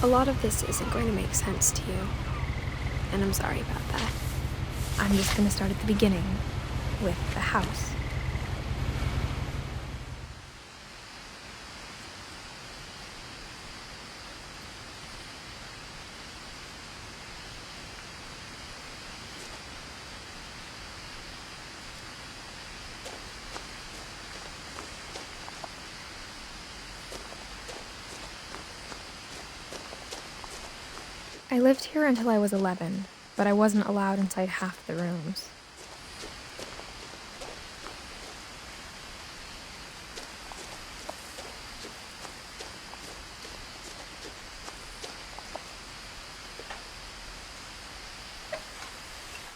A lot of this isn't going to make sense to you, and I'm sorry about that. I'm just going to start at the beginning, with the house. I lived here until I was 11, but I wasn't allowed inside half the rooms.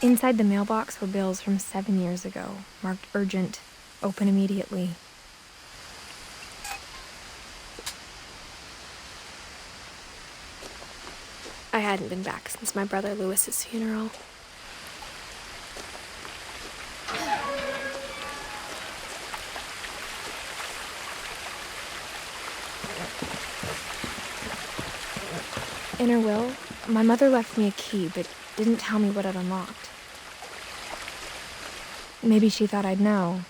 Inside the mailbox were bills from 7 years ago, marked urgent, open immediately. I hadn't been back since my brother Lewis's funeral. In her will, my mother left me a key, but didn't tell me what it unlocked. Maybe she thought I'd know,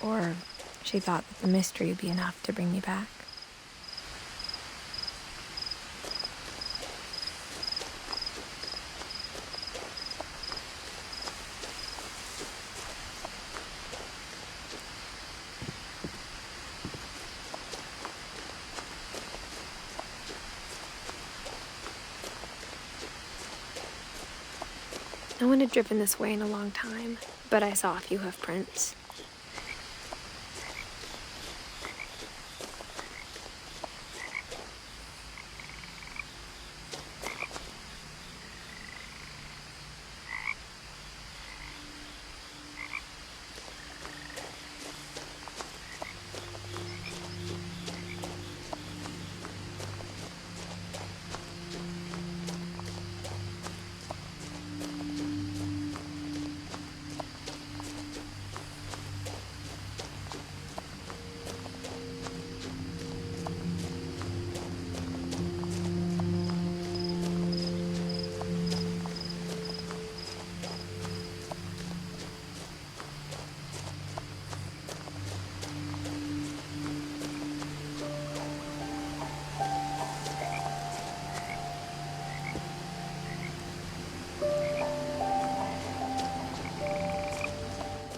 or she thought that the mystery would be enough to bring me back. No one had driven this way in a long time, but I saw a few hoof prints.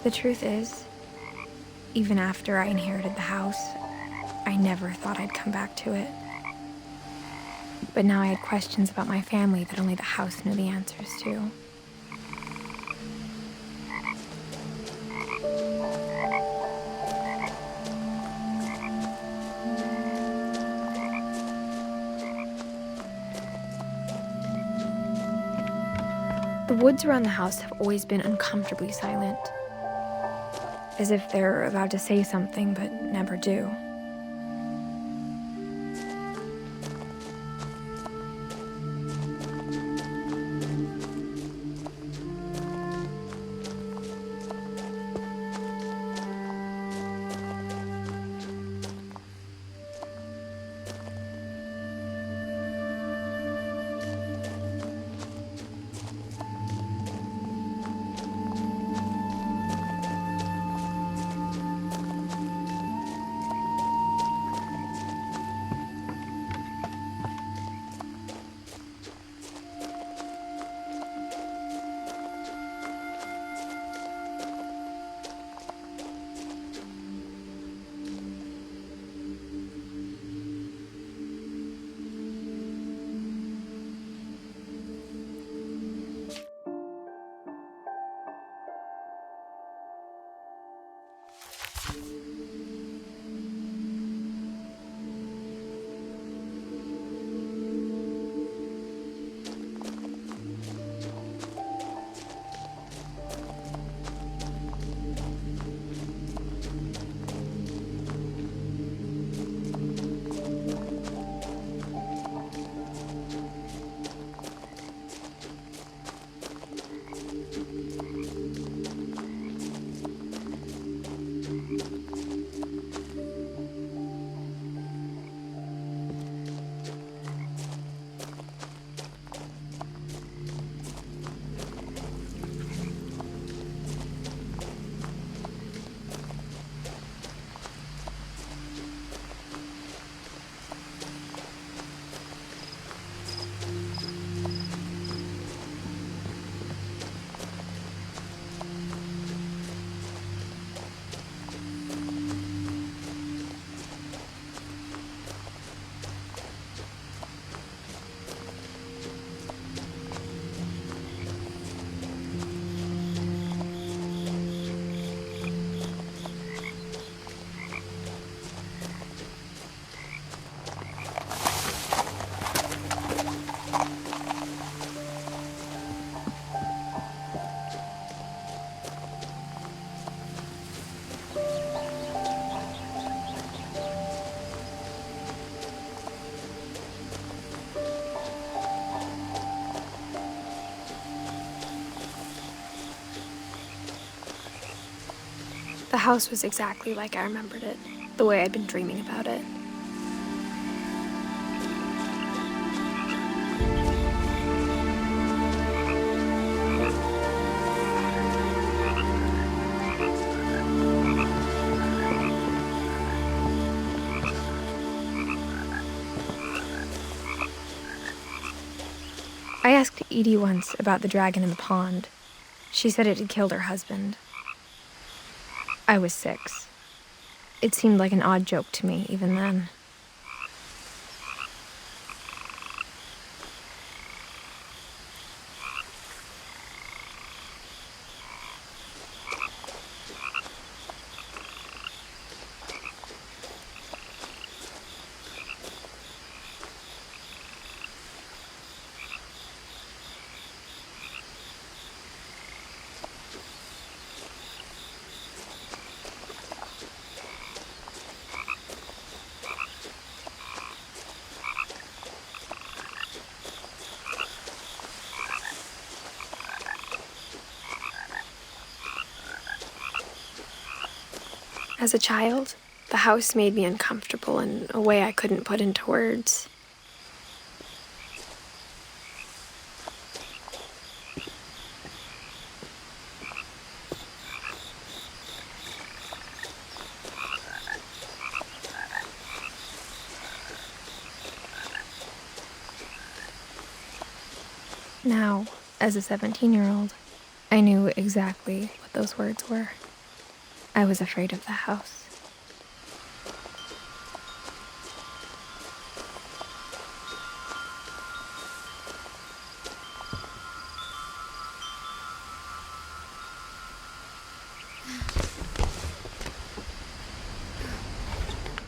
The truth is, even after I inherited the house, I never thought I'd come back to it. But now I had questions about my family that only the house knew the answers to. The woods around the house have always been uncomfortably silent, as if they're about to say something but never do. The house was exactly like I remembered it, the way I'd been dreaming about it. I asked Edie once about the dragon in the pond. She said it had killed her husband. I was 6. It seemed like an odd joke to me even then. As a child, the house made me uncomfortable in a way I couldn't put into words. Now, as a 17-year-old, I knew exactly what those words were. I was afraid of the house.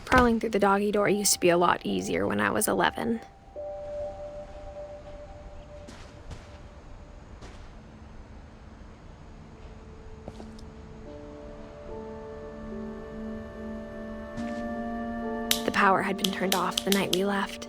Crawling through the doggy door used to be a lot easier when I was 11. The power had been turned off the night we left.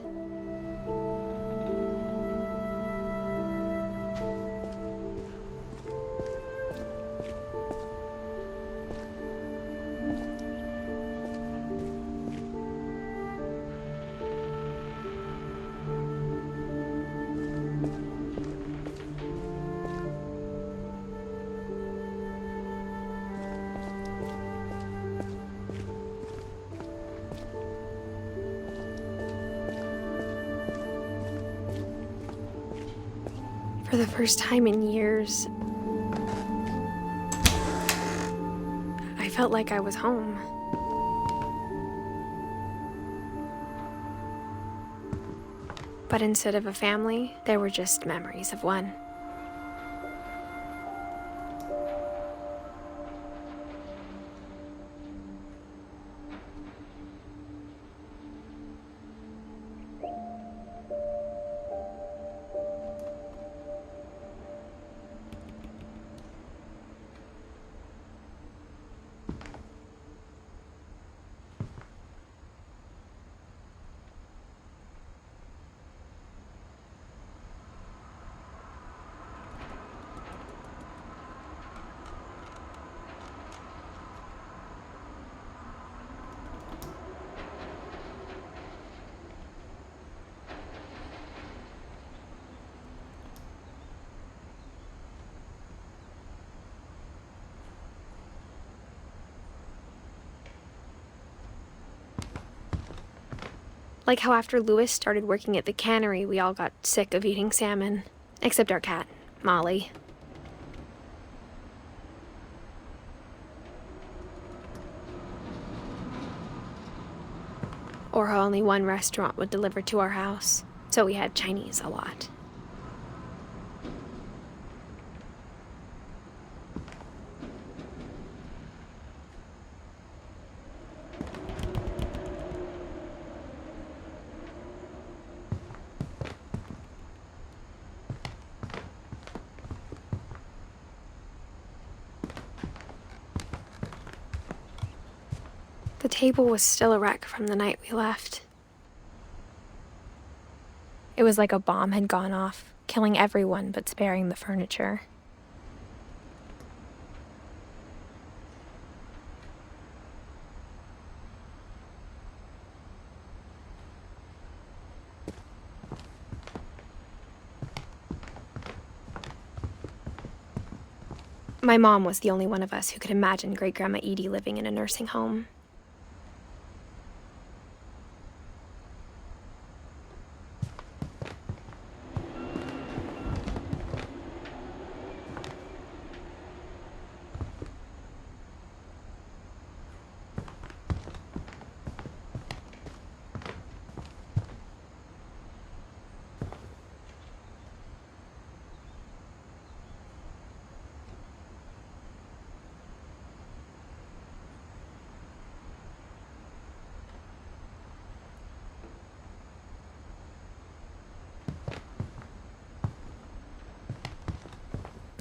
For the first time in years, I felt like I was home. But instead of a family, there were just memories of one. Like how after Lewis started working at the cannery, we all got sick of eating salmon. Except our cat, Molly. Or how only one restaurant would deliver to our house, so we had Chinese a lot. The table was still a wreck from the night we left. It was like a bomb had gone off, killing everyone but sparing the furniture. My mom was the only one of us who could imagine Great-Grandma Edie living in a nursing home.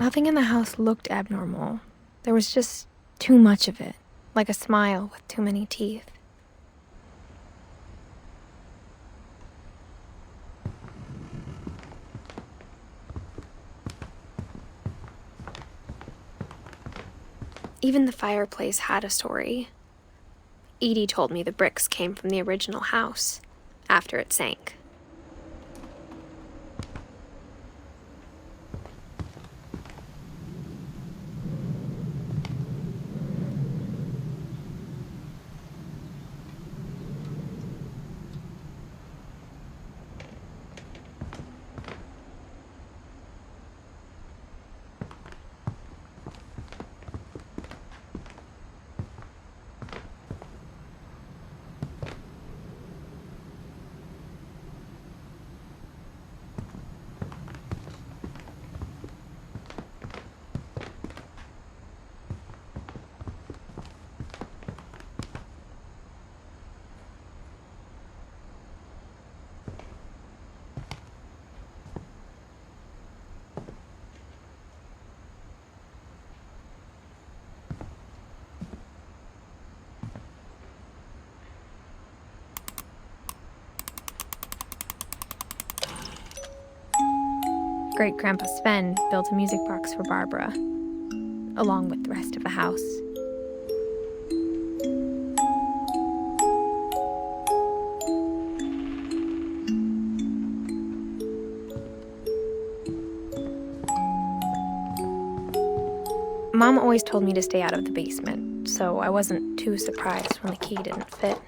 Nothing in the house looked abnormal. There was just too much of it, like a smile with too many teeth. Even the fireplace had a story. Edie told me the bricks came from the original house, after it sank. Great-Grandpa Sven built a music box for Barbara, along with the rest of the house. Mom always told me to stay out of the basement, so I wasn't too surprised when the key didn't fit.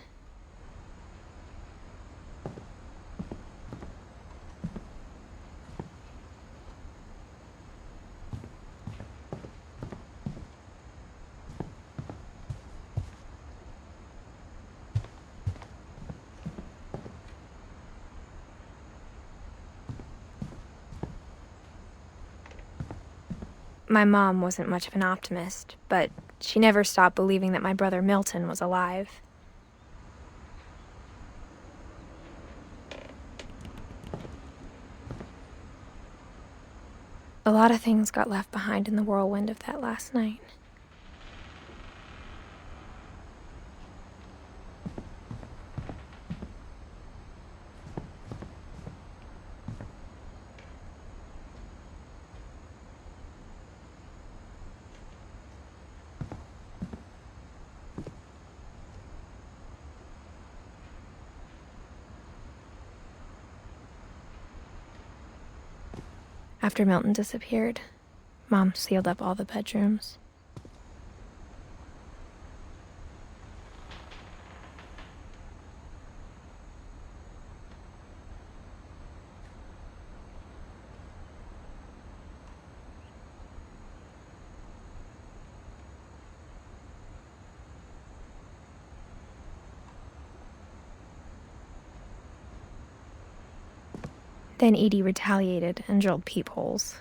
My mom wasn't much of an optimist, but she never stopped believing that my brother Milton was alive. A lot of things got left behind in the whirlwind of that last night. After Milton disappeared, Mom sealed up all the bedrooms. Then Edie retaliated and drilled peepholes.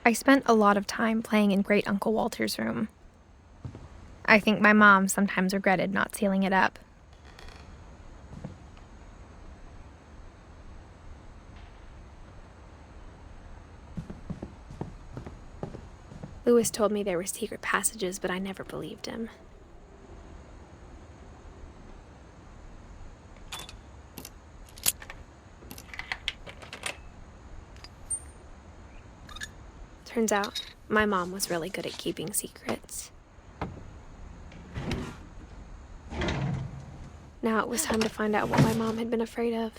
I spent a lot of time playing in Great Uncle Walter's room. I think my mom sometimes regretted not sealing it up. Lewis told me there were secret passages, but I never believed him. Turns out, my mom was really good at keeping secrets. Now it was time to find out what my mom had been afraid of.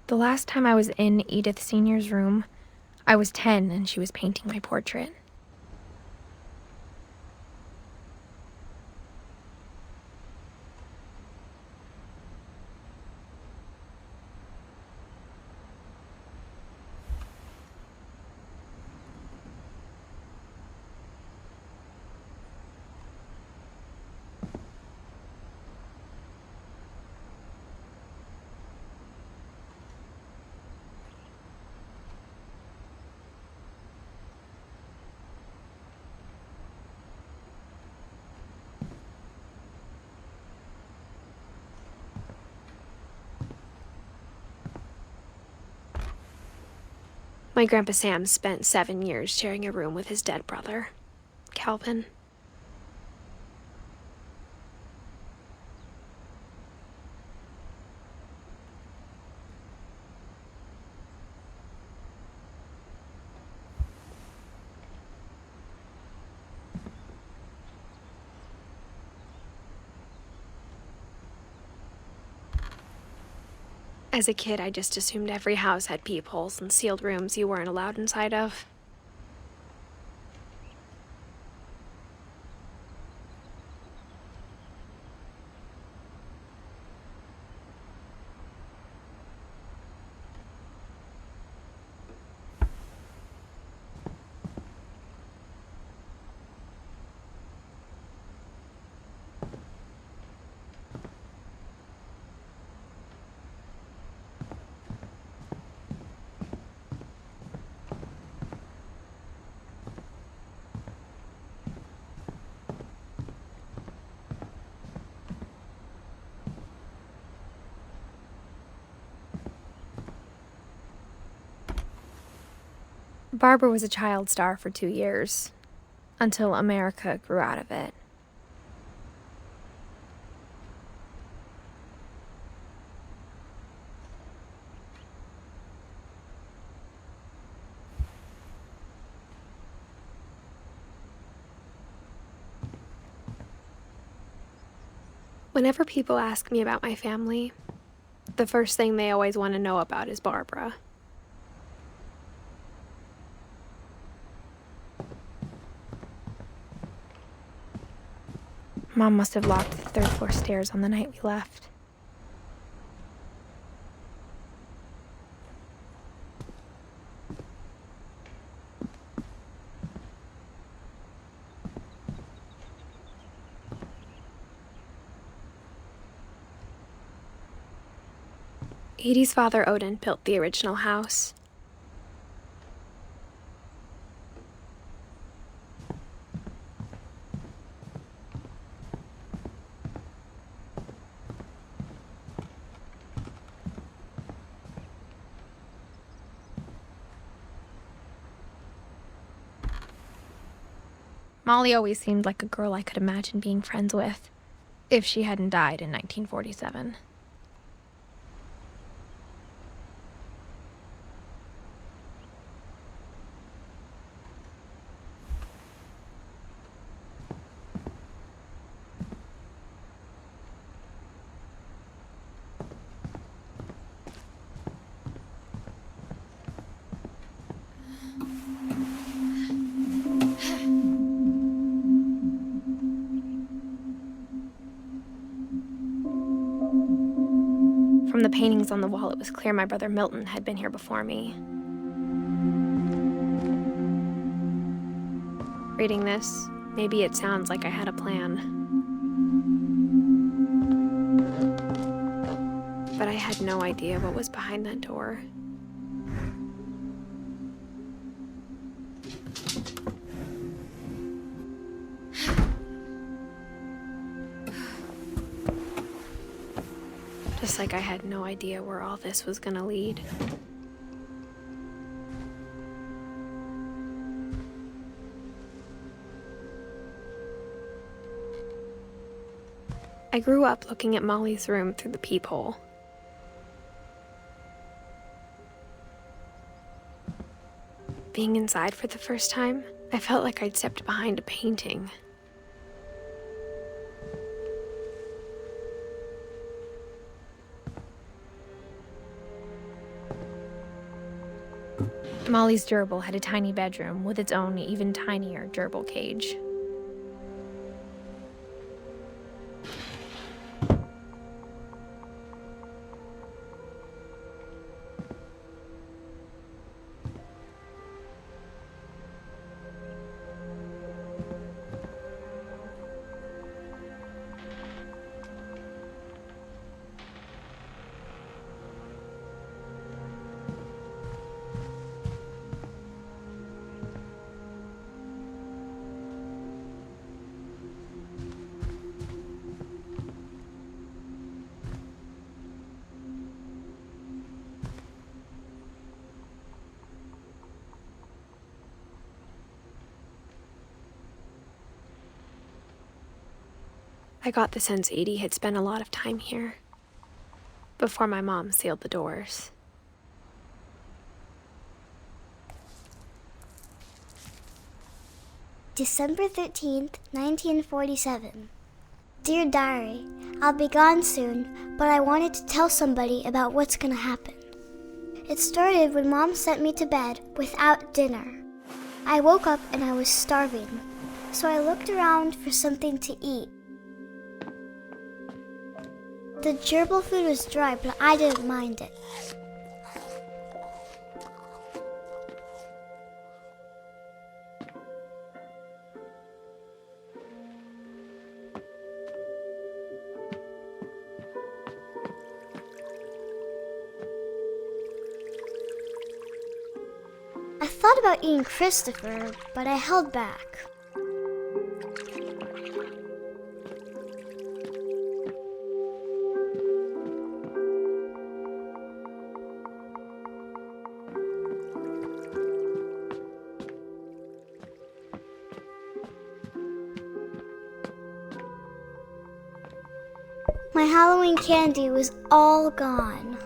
The last time I was in Edith Sr.'s room, I was 10 and she was painting my portrait. My Grandpa Sam spent 7 years sharing a room with his dead brother, Calvin. As a kid, I just assumed every house had peepholes and sealed rooms you weren't allowed inside of. Barbara was a child star for 2 years, until America grew out of it. Whenever people ask me about my family, the first thing they always want to know about is Barbara. Mom must have locked the third floor stairs on the night we left. Edie's father, Odin, built the original house. Molly always seemed like a girl I could imagine being friends with, if she hadn't died in 1947. From the paintings on the wall, it was clear my brother Milton had been here before me. Reading this, maybe it sounds like I had a plan. But I had no idea what was behind that door. Just like I had no idea where all this was gonna lead. I grew up looking at Molly's room through the peephole. Being inside for the first time, I felt like I'd stepped behind a painting. Molly's gerbil had a tiny bedroom with its own even tinier gerbil cage. I got the sense Edie had spent a lot of time here before my mom sealed the doors. December 13th, 1947. Dear Diary, I'll be gone soon, but I wanted to tell somebody about what's gonna happen. It started when Mom sent me to bed without dinner. I woke up and I was starving, so I looked around for something to eat. The gerbil food was dry, but I didn't mind it. I thought about eating Christopher, but I held back. My Halloween candy was all gone.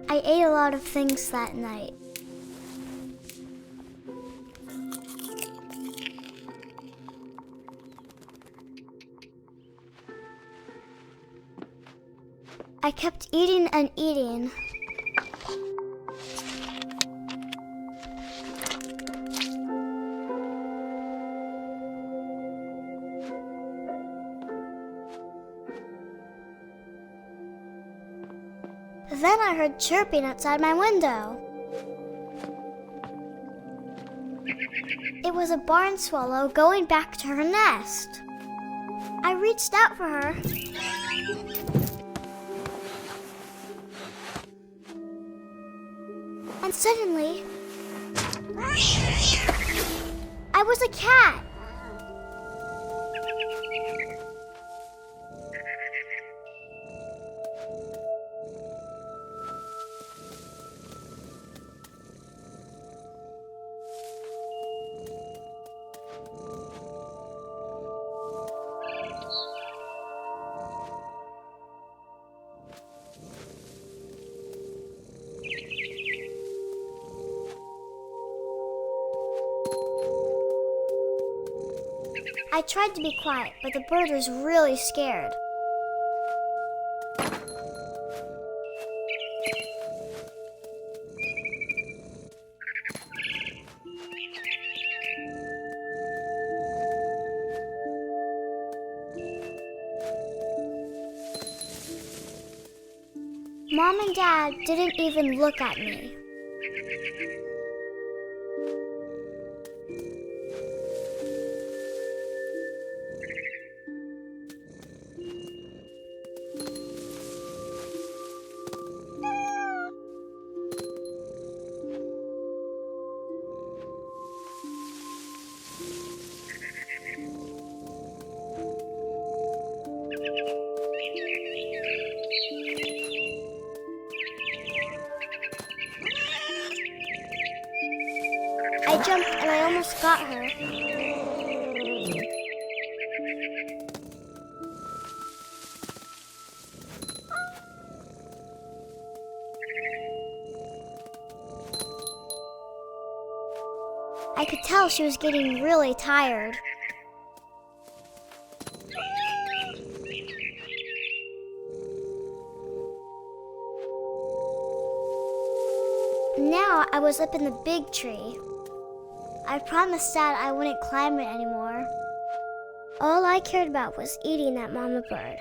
I ate a lot of things that night. I kept eating and eating. Then I heard chirping outside my window. It was a barn swallow going back to her nest. I reached out for her. And suddenly, I was a cat. I tried to be quiet, but the bird was really scared. Mom and Dad didn't even look at me. jumped and I almost got her. I could tell she was getting really tired. Now I was up in the big tree. I promised Dad I wouldn't climb it anymore. All I cared about was eating that mama bird.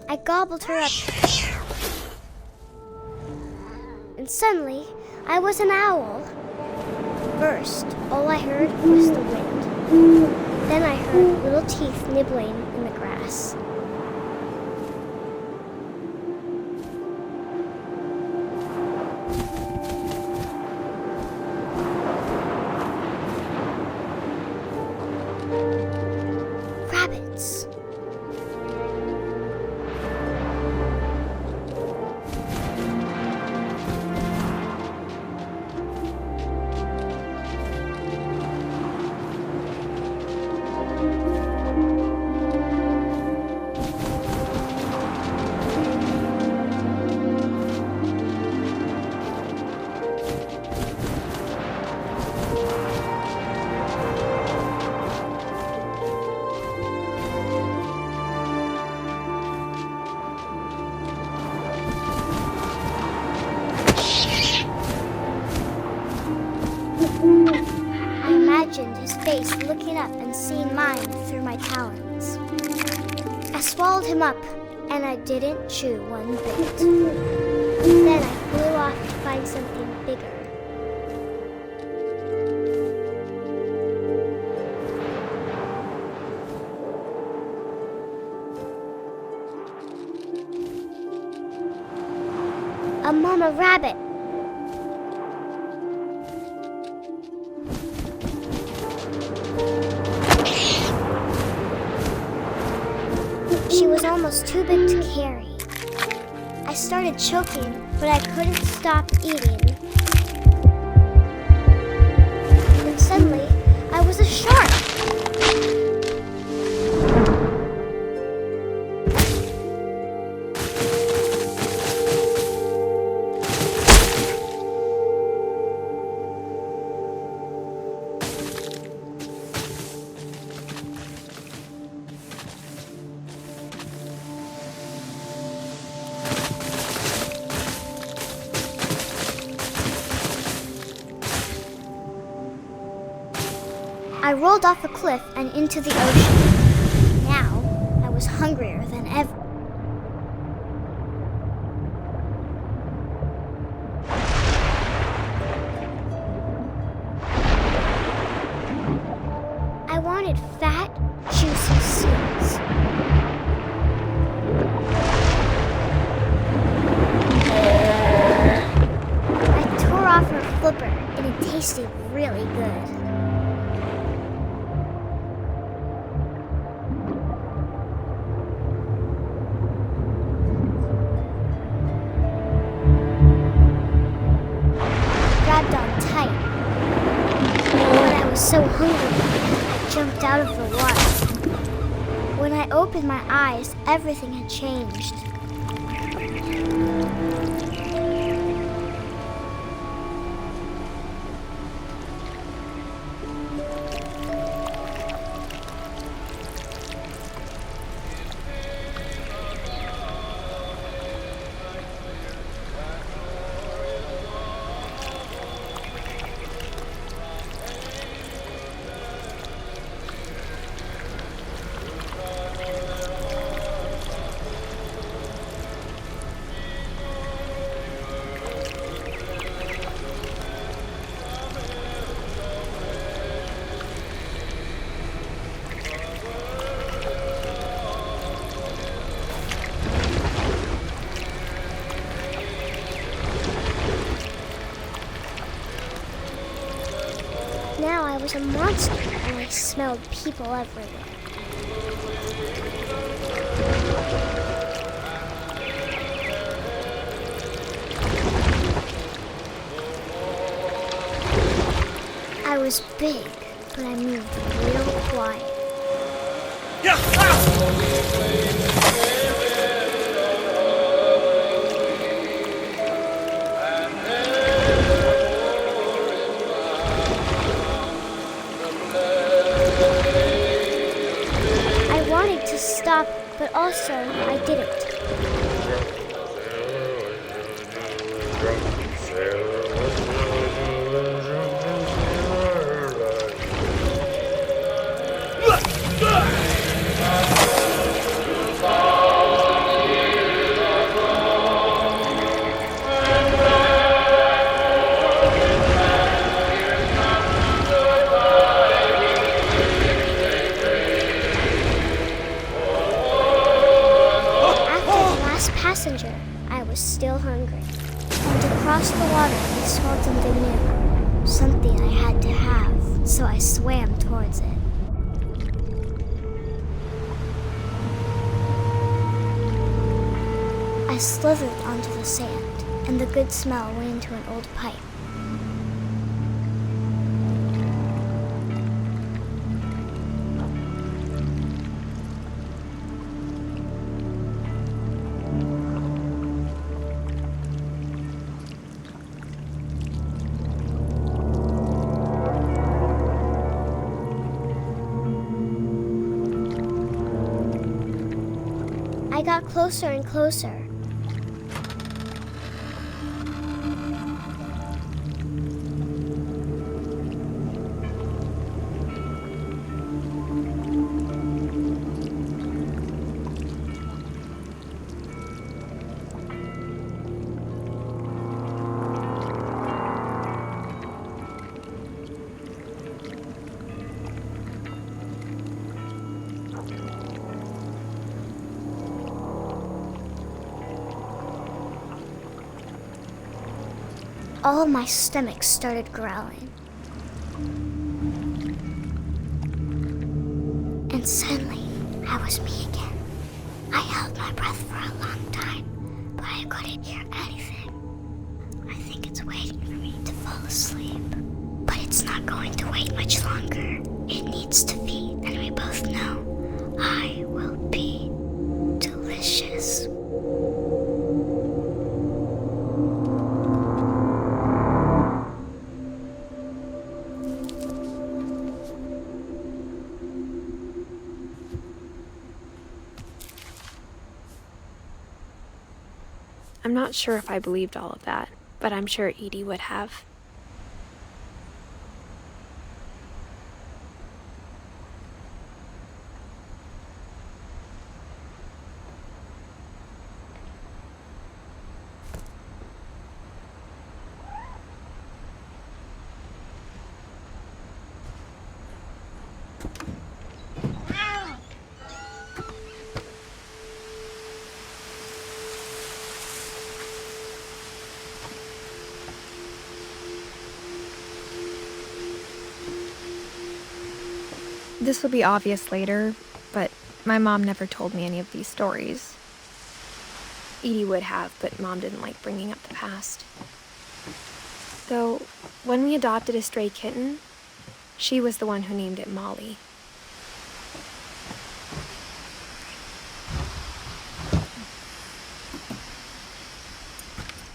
I gobbled her up. And suddenly, I was an owl. First, all I heard was the wind. Then I heard little teeth nibbling in the grass. Rabbits. I imagined his face looking up and seeing mine through my talons. I swallowed him up, and I didn't chew one bit. Then I flew off to find something bigger. A mama rabbit. She was almost too big to carry. I started choking, but I couldn't stop eating. And suddenly, I was a shark. I rolled off a cliff and into the ocean. Now, I was hungrier than ever. I wanted fat, juicy seeds. I tore off her flipper, and it tasted really good. Grabbed on tight. When I was so hungry, I jumped out of the water. When I opened my eyes, everything had changed. Now I was a monster and I smelled people everywhere. was big, but I moved real quiet. I wanted to stop, but also I didn't. Passenger, I was still hungry. And to cross the water, I saw something new. Something I had to have, so I swam towards it. I slithered onto the sand, and the good smell went into an old pipe. I got closer and closer. All my stomach started growling. And suddenly, I was me again. I held my breath for a long time, but I couldn't hear anything. I think it's waiting for me to fall asleep. But it's not going to wait much longer. It needs to feed, and we both know I will be delicious. I'm not sure if I believed all of that, but I'm sure Edie would have. This will be obvious later, but my mom never told me any of these stories. Edie would have, but Mom didn't like bringing up the past. Though, when we adopted a stray kitten, she was the one who named it Molly.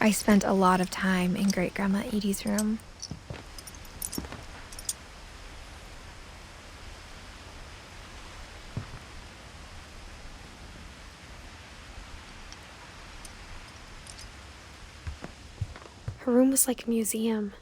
I spent a lot of time in Great-Grandma Edie's room. Her room was like a museum.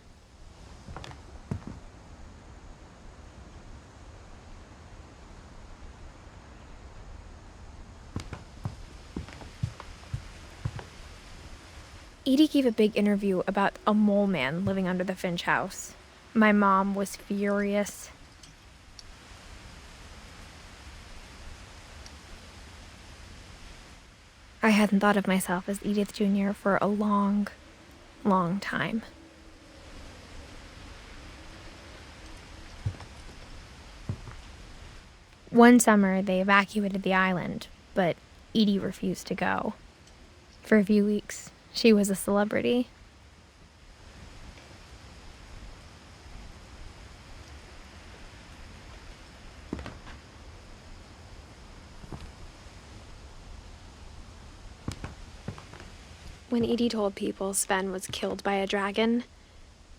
Edie gave a big interview about a mole man living under the Finch house. My mom was furious. I hadn't thought of myself as Edith Jr. for a long time. One summer, they evacuated the island, but Edie refused to go. For a few weeks, she was a celebrity. When Edie told people Sven was killed by a dragon,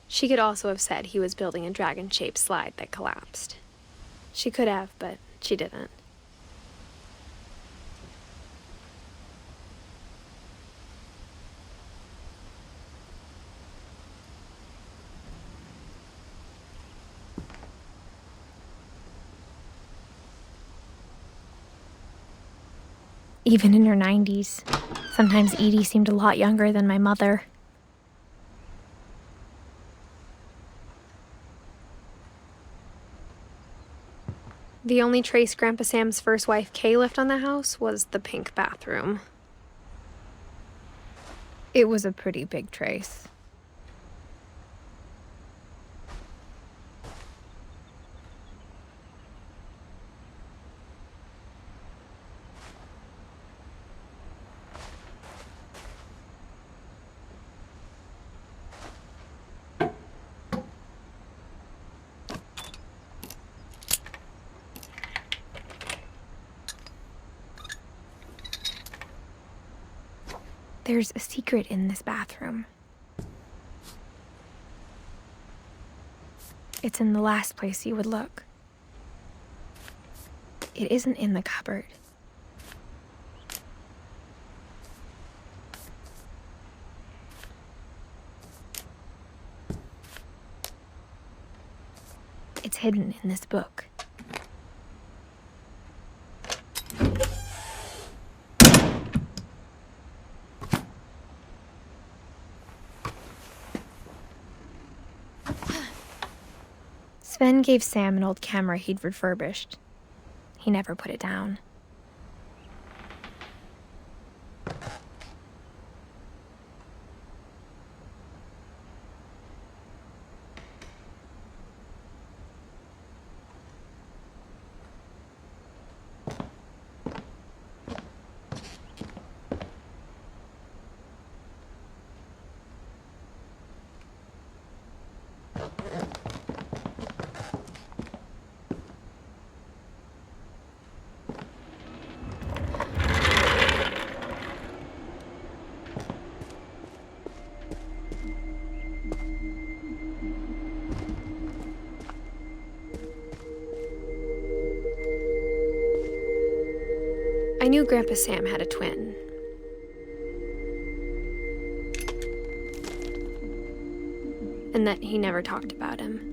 she could also have said he was building a dragon-shaped slide that collapsed. She could have, but she didn't. Even in her 90s, sometimes Edie seemed a lot younger than my mother. The only trace Grandpa Sam's first wife, Kay, left on the house was the pink bathroom. It was a pretty big trace. There's a secret in this bathroom. It's in the last place you would look. It isn't in the cupboard. It's hidden in this book. Sven gave Sam an old camera he'd refurbished. He never put it down. I knew Grandpa Sam had a twin. And that he never talked about him.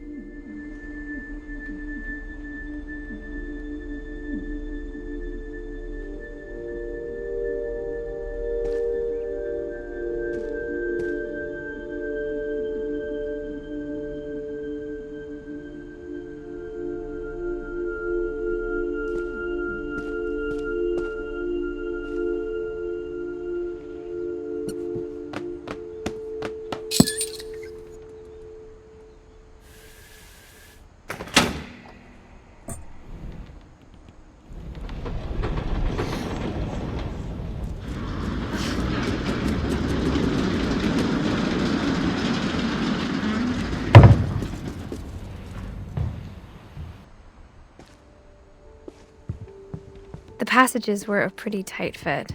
The passages were a pretty tight fit.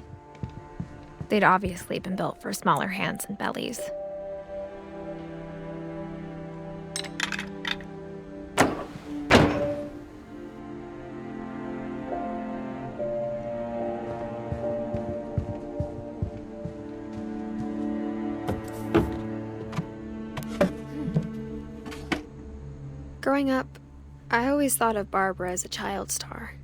They'd obviously been built for smaller hands and bellies. Growing up, I always thought of Barbara as a child star.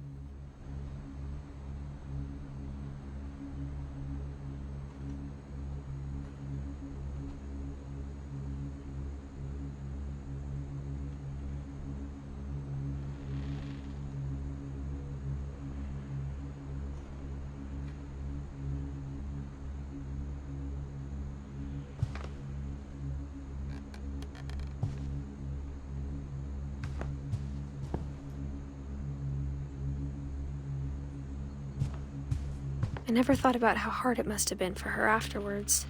I never thought about how hard it must have been for her afterwards.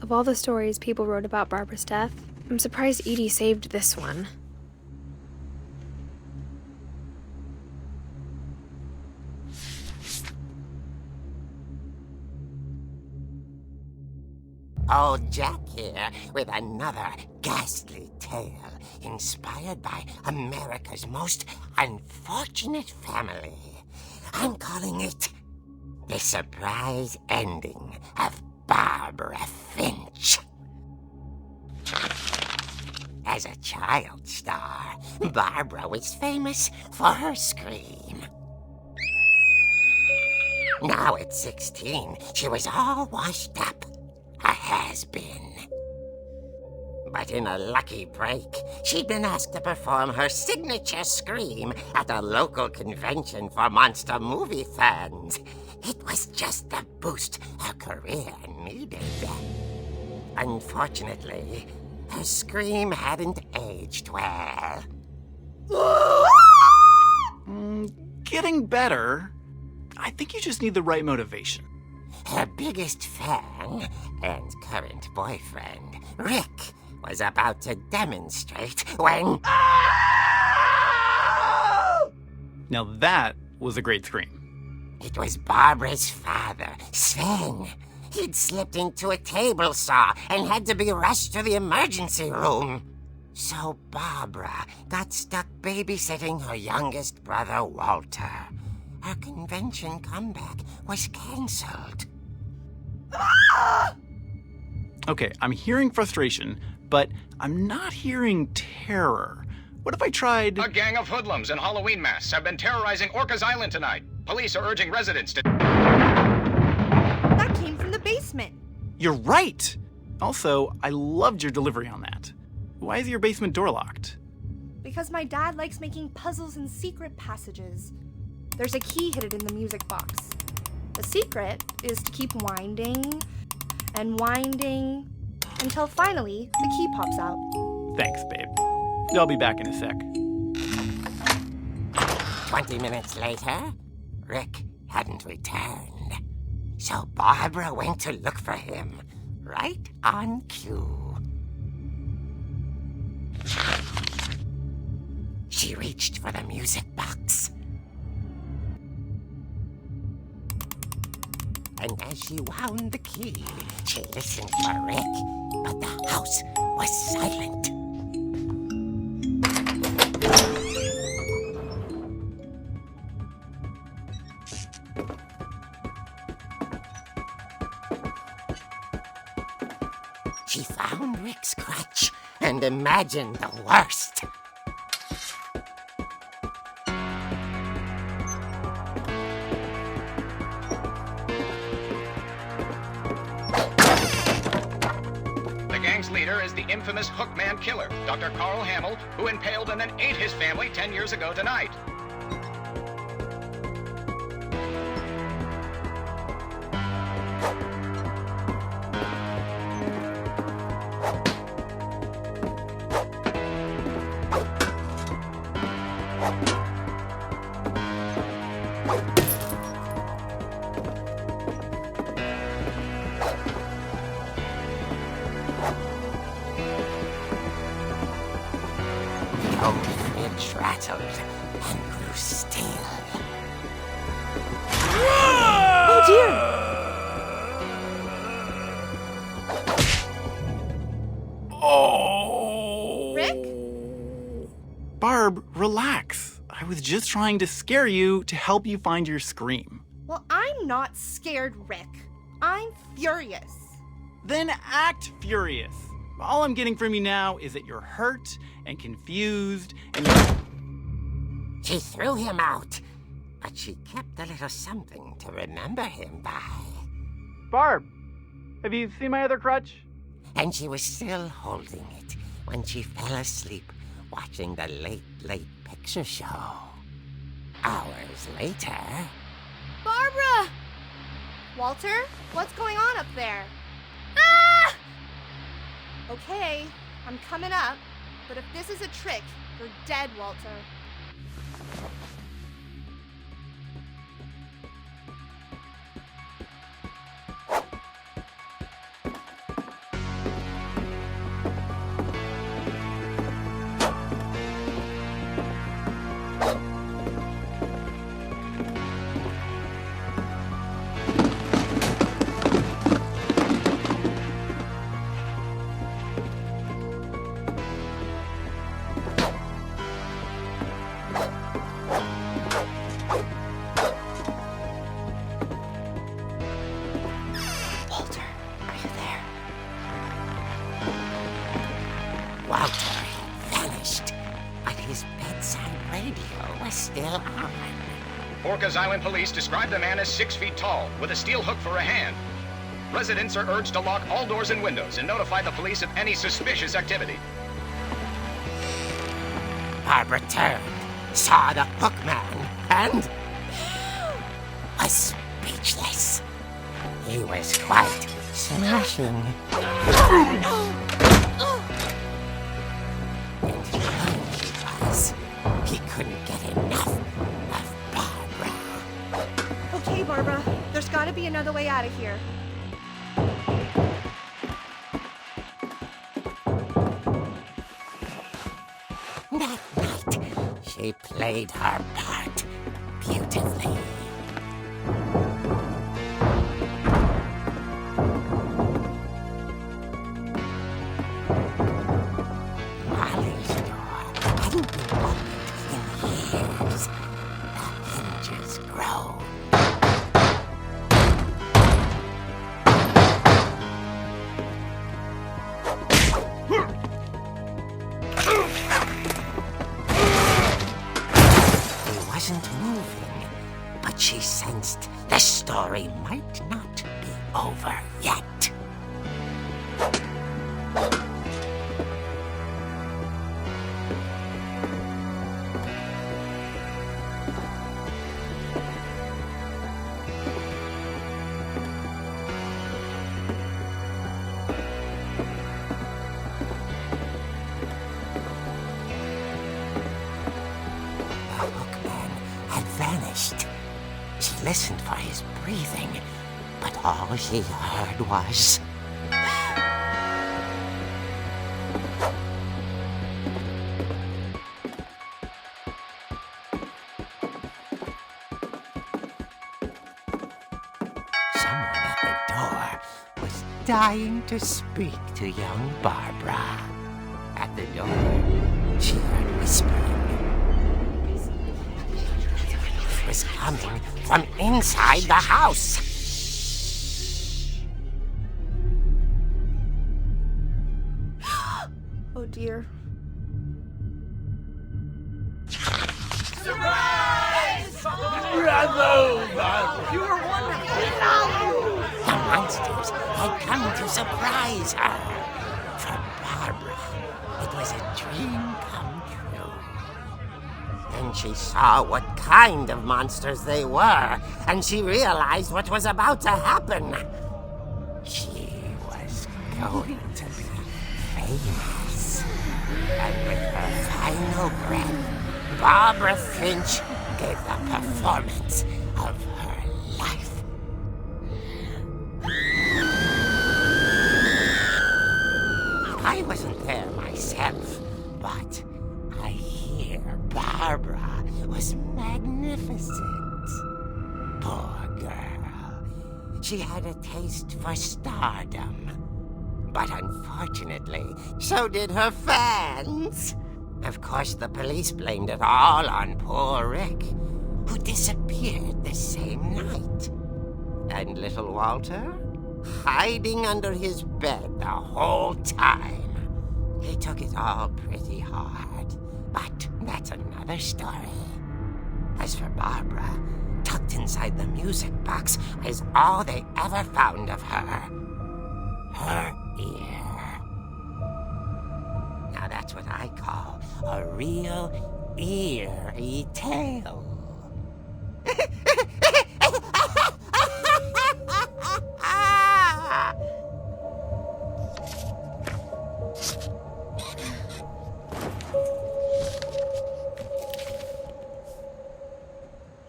Of all the stories people wrote about Barbara's death, I'm surprised Edie saved this one. Old Jack here with another ghastly tale inspired by America's most unfortunate family. I'm calling it The Surprise Ending of Barbara Finch. As a child star, Barbara was famous for her scream. Now at 16, she was all washed up. A has-been. But in a lucky break, she'd been asked to perform her signature scream at a local convention for monster movie fans. It was just the boost her career needed. Unfortunately, her scream hadn't aged well. Getting better. I think you just need the right motivation. Her biggest fan and current boyfriend, Rick, was about to demonstrate when... Now that was a great scream. It was Barbara's father, Sven. He'd slipped into a table saw and had to be rushed to the emergency room. So Barbara got stuck babysitting her youngest brother, Walter. Her convention comeback was cancelled. Okay, I'm hearing frustration, but I'm not hearing terror. What if I tried... A gang of hoodlums in Halloween masks have been terrorizing Orcas Island tonight. Police are urging residents to... That came from the basement. You're right! Also, I loved your delivery on that. Why is your basement door locked? Because my dad likes making puzzles and secret passages. There's a key hidden in the music box. The secret is to keep winding and winding until finally the key pops out. Thanks, babe. I'll be back in a sec. 20 minutes later, Rick hadn't returned. So Barbara went to look for him, right on cue. She reached for the music box. And as she wound the key, she listened for Rick, but the house was silent. She found Rick's crutch and imagined the worst. The gang's leader is the infamous Hookman killer, Dr. Carl Hamill, who impaled and then ate his family 10 years ago tonight. The old fridge rattled and grew still. Oh dear! Oh! Rick? Barb, relax. I was just trying to scare you to help you find your scream. Well, I'm not scared, Rick. I'm furious. Then act furious. All I'm getting from you now is that you're hurt and confused and She threw him out, but she kept a little something to remember him by. Barb, have you seen my other crutch? And she was still holding it when she fell asleep watching the late picture show. Hours later... Barbara! Walter, what's going on up there? Ah! Okay, I'm coming up, but if this is a trick, you're dead, Walter. Walter had vanished, but his bedside radio was still on. Orcas Island police describe the man as 6 feet tall, with a steel hook for a hand. Residents are urged to lock all doors and windows and notify the police of any suspicious activity. Barbara turned, saw the hook man, and was speechless. He was quite smashing. And young he was. He couldn't get enough of Barbara. Okay, Barbara, there's gotta be another way out of here. That night, she played her part beautifully. Molly's door hadn't been opened in years. The hinges groaned. He wasn't moving, but she sensed the story might not be over yet. The hookman had vanished. She listened for his breathing, but all she heard was... Someone at the door was dying to speak to young Barbara. At the door, she heard whispering. It was coming from inside the house. Oh dear. The monsters had come to surprise her. For Barbara, it was a dream come true. Then she saw what kind of monsters they were, and she realized what was about to happen. She was going to be famous. And with her final breath, Barbara Finch gave the performance of her life. I wasn't there myself, but I hear Barbara was magnificent. Poor girl. She had a taste for stardom. But unfortunately, so did her fans. Of course, the police blamed it all on poor Rick, who disappeared the same night. And little Walter? Hiding under his bed the whole time. He took it all pretty hard, but that's another story. As for Barbara, tucked inside the music box is all they ever found of her. Her ear. Now that's what I call a real eerie tale.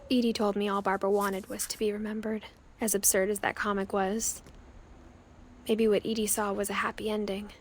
Edie told me all Barbara wanted was to be remembered, as absurd as that comic was. Maybe what Edie saw was a happy ending.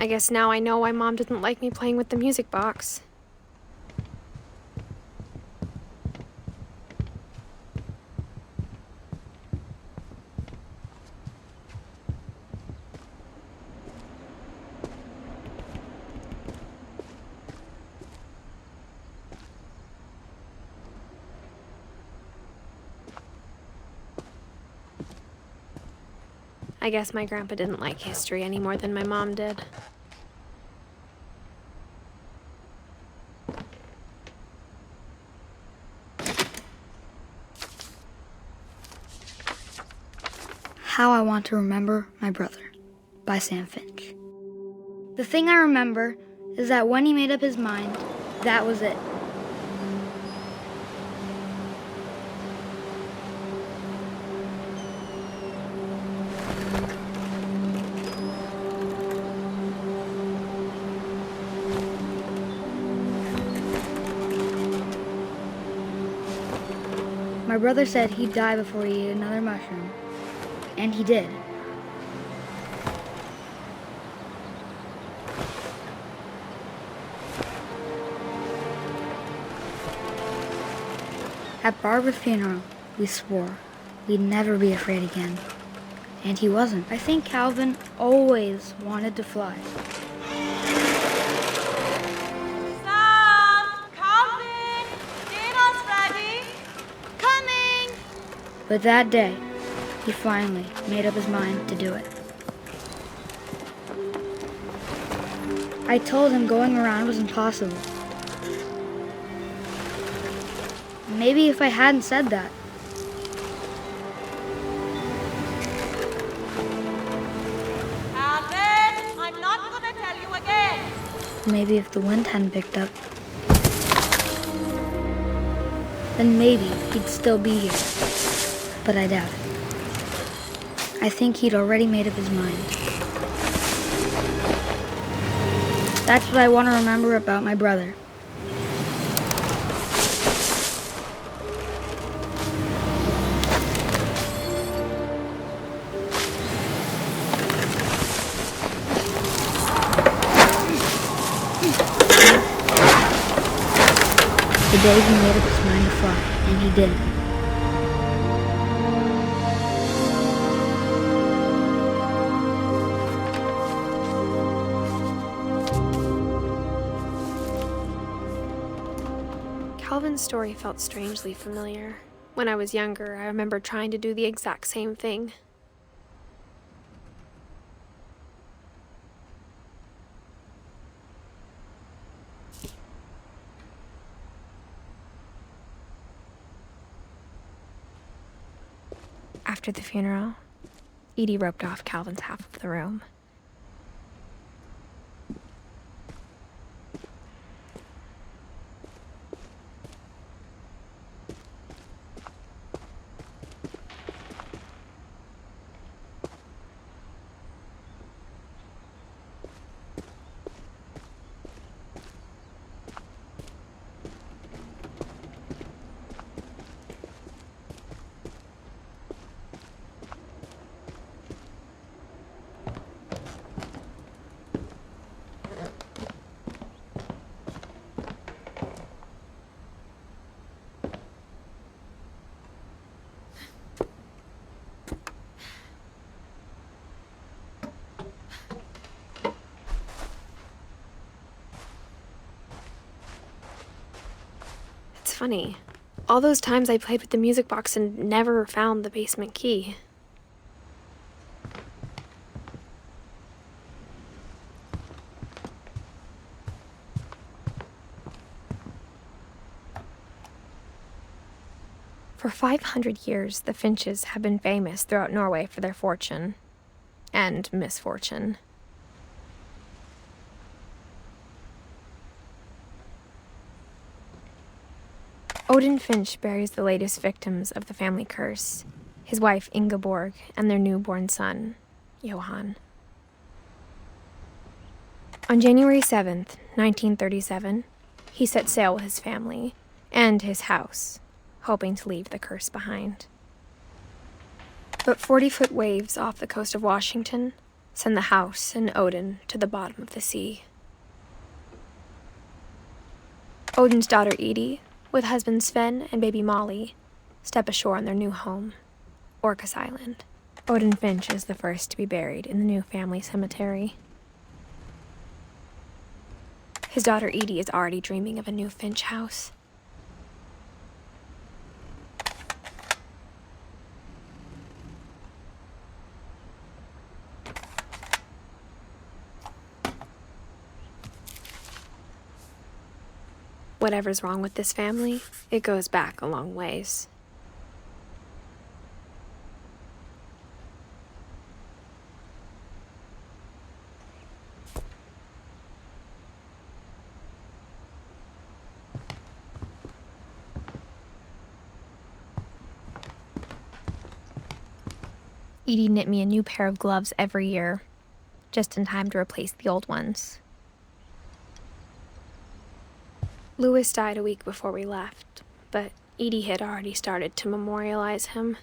I guess now I know why Mom didn't like me playing with the music box. I guess my grandpa didn't like history any more than my mom did. How I Want to Remember My Brother by Sam Finch. The thing I remember is that when he made up his mind, that was it. My brother said he'd die before he ate another mushroom, and he did. At Barbara's funeral, we swore we'd never be afraid again. And he wasn't. I think Calvin always wanted to fly. But that day, he finally made up his mind to do it. I told him going around was impossible. Maybe if I hadn't said that. Alvin, I'm not gonna tell you again. Maybe if the wind hadn't picked up, then maybe he'd still be here. But I doubt it. I think he'd already made up his mind. That's what I want to remember about my brother. The day he made up his mind to fly, and he did. Calvin's story felt strangely familiar. When I was younger, I remember trying to do the exact same thing. After the funeral, Edie roped off Calvin's half of the room. It's funny. All those times I played with the music box and never found the basement key. For 500 years, the Finches have been famous throughout Norway for their fortune and misfortune. Odin Finch buries the latest victims of the family curse, his wife Ingeborg and their newborn son, Johan. On January 7th, 1937, he set sail with his family and his house, hoping to leave the curse behind. But 40-foot waves off the coast of Washington send the house and Odin to the bottom of the sea. Odin's daughter Edie, with husband Sven and baby Molly, step ashore on their new home, Orcas Island. Odin Finch is the first to be buried in the new family cemetery. His daughter Edie is already dreaming of a new Finch house. Whatever's wrong with this family, it goes back a long ways. Edie knit me a new pair of gloves every year, just in time to replace the old ones. Louis died a week before we left, but Edie had already started to memorialize him.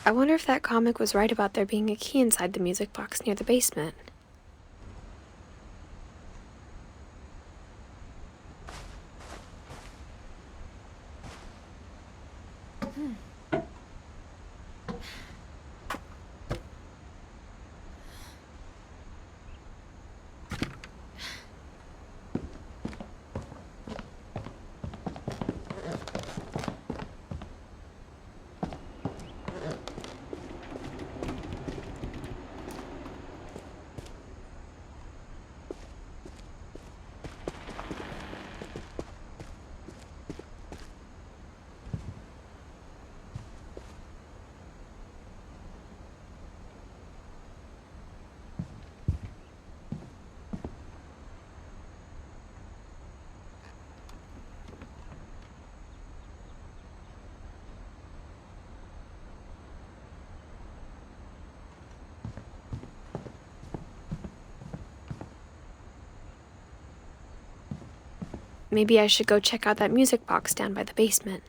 I wonder if that comic was right about there being a key inside the music box near the basement. Maybe I should go check out that music box down by the basement.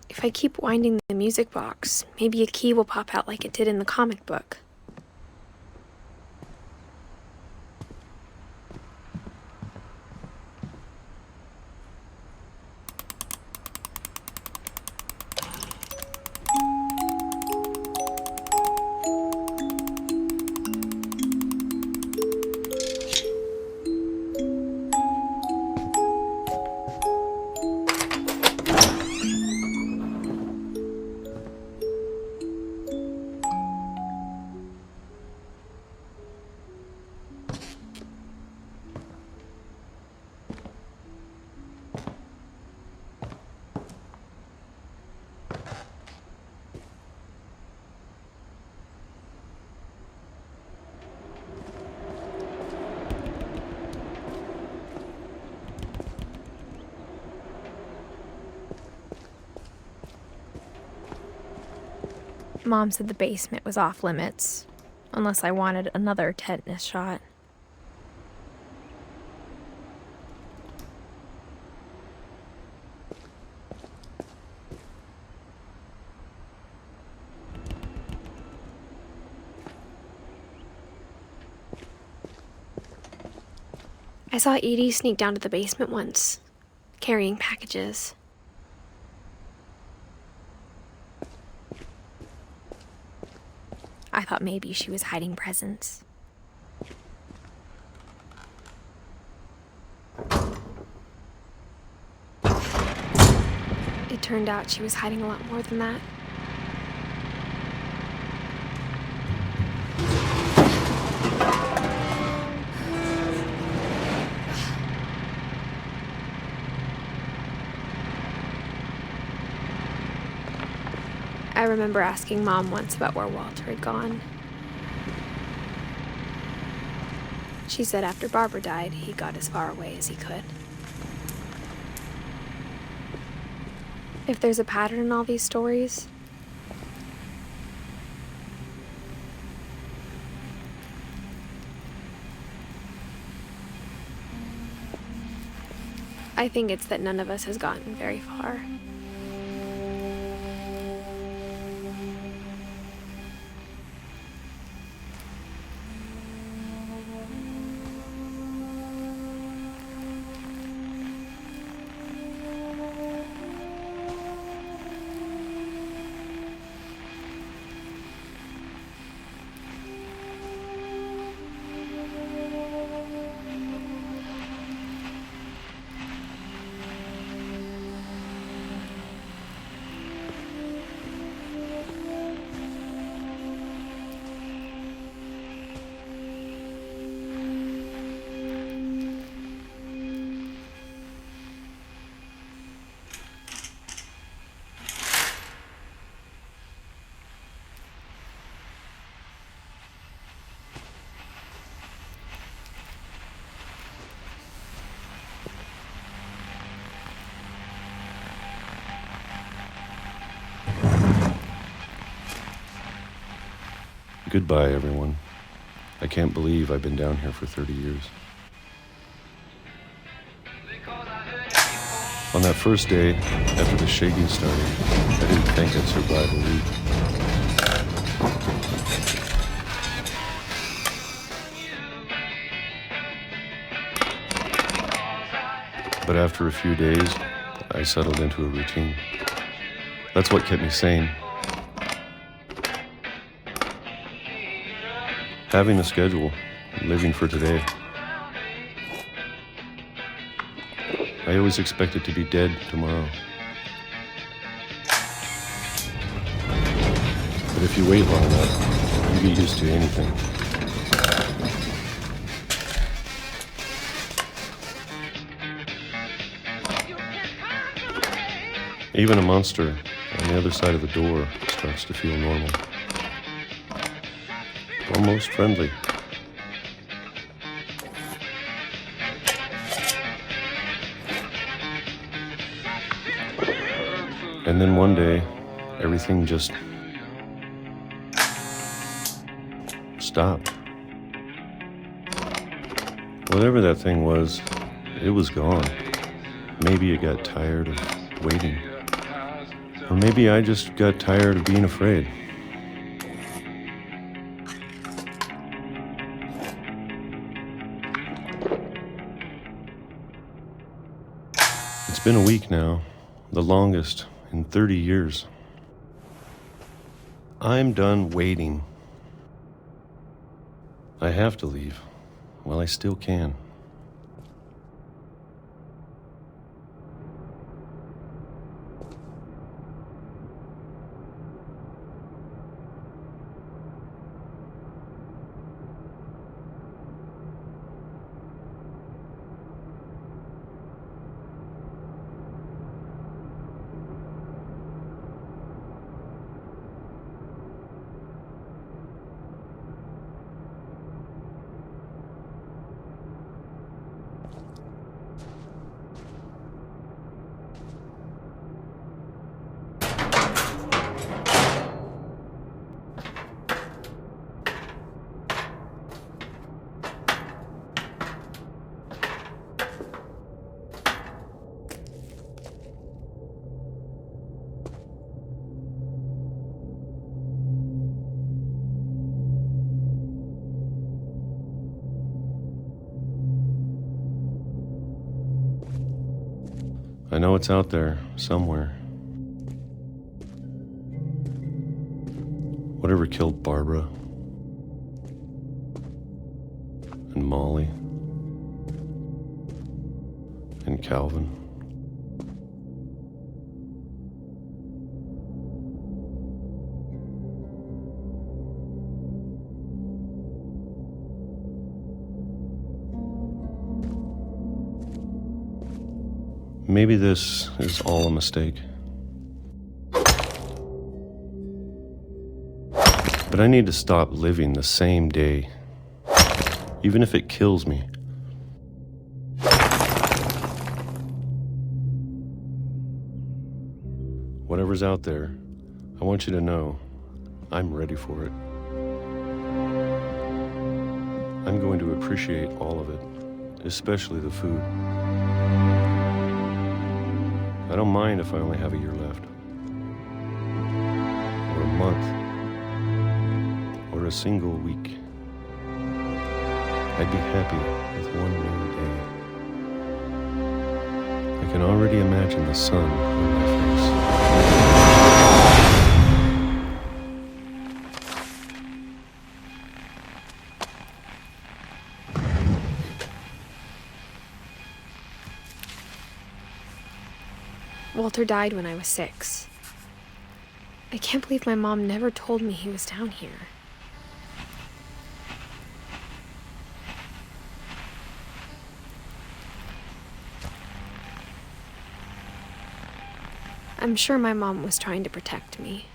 If I keep winding the music box, maybe a key will pop out like it did in the comic book. Mom said the basement was off limits, unless I wanted another tetanus shot. I saw Edie sneak down to the basement once, carrying packages. I thought maybe she was hiding presents. turned out she was hiding a lot more than that. I remember asking Mom once about where Walter had gone. She said after Barbara died, he got as far away as he could. If there's a pattern in all these stories, I think it's that none of us has gotten very far. Goodbye, everyone. I can't believe I've been down here for 30 years. On that first day, after the shaking started, I didn't think I'd survive a week. But after a few days, I settled into a routine. That's what kept me sane. Having a schedule, living for today. I always expected to be dead tomorrow. But if you wait long enough, you get used to anything. Even a monster on the other side of the door starts to feel normal. Almost friendly. And then one day, everything just stopped. Whatever that thing was, it was gone. Maybe it got tired of waiting. Or maybe I just got tired of being afraid. It's been a week now, the longest in 30 years. I'm done waiting. I have to leave while I still can. I know it's out there, somewhere. Whatever killed Barbara and Molly and Calvin Maybe this is all a mistake. But I need to stop living the same day, even if it kills me. Whatever's out there, I want you to know I'm ready for it. I'm going to appreciate all of it, especially the food. I don't mind if I only have a year left, or a month, or a single week. I'd be happy with one new day. I can already imagine the sun on my face. Walter died when I was 6. I can't believe my mom never told me he was down here. I'm sure my mom was trying to protect me.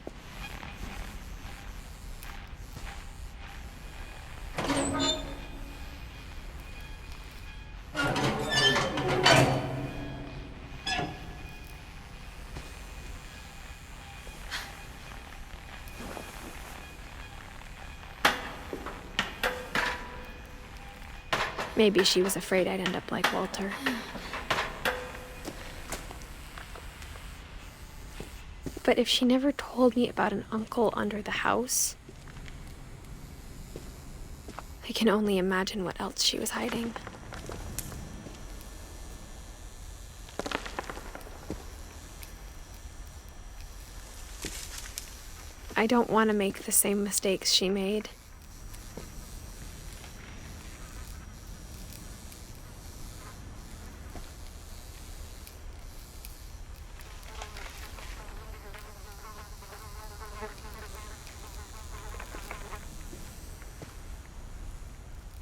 Maybe she was afraid I'd end up like Walter. But if she never told me about an uncle under the house, I can only imagine what else she was hiding. I don't want to make the same mistakes she made.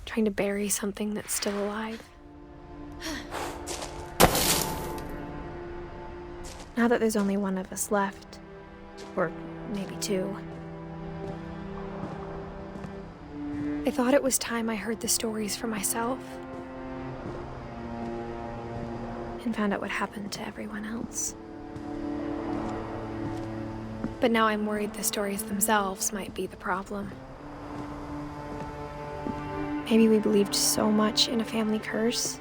Trying to bury something that's still alive. Now that there's only one of us left, or maybe 2, I thought it was time I heard the stories for myself and found out what happened to everyone else. But now I'm worried the stories themselves might be the problem. Maybe we believed so much in a family curse,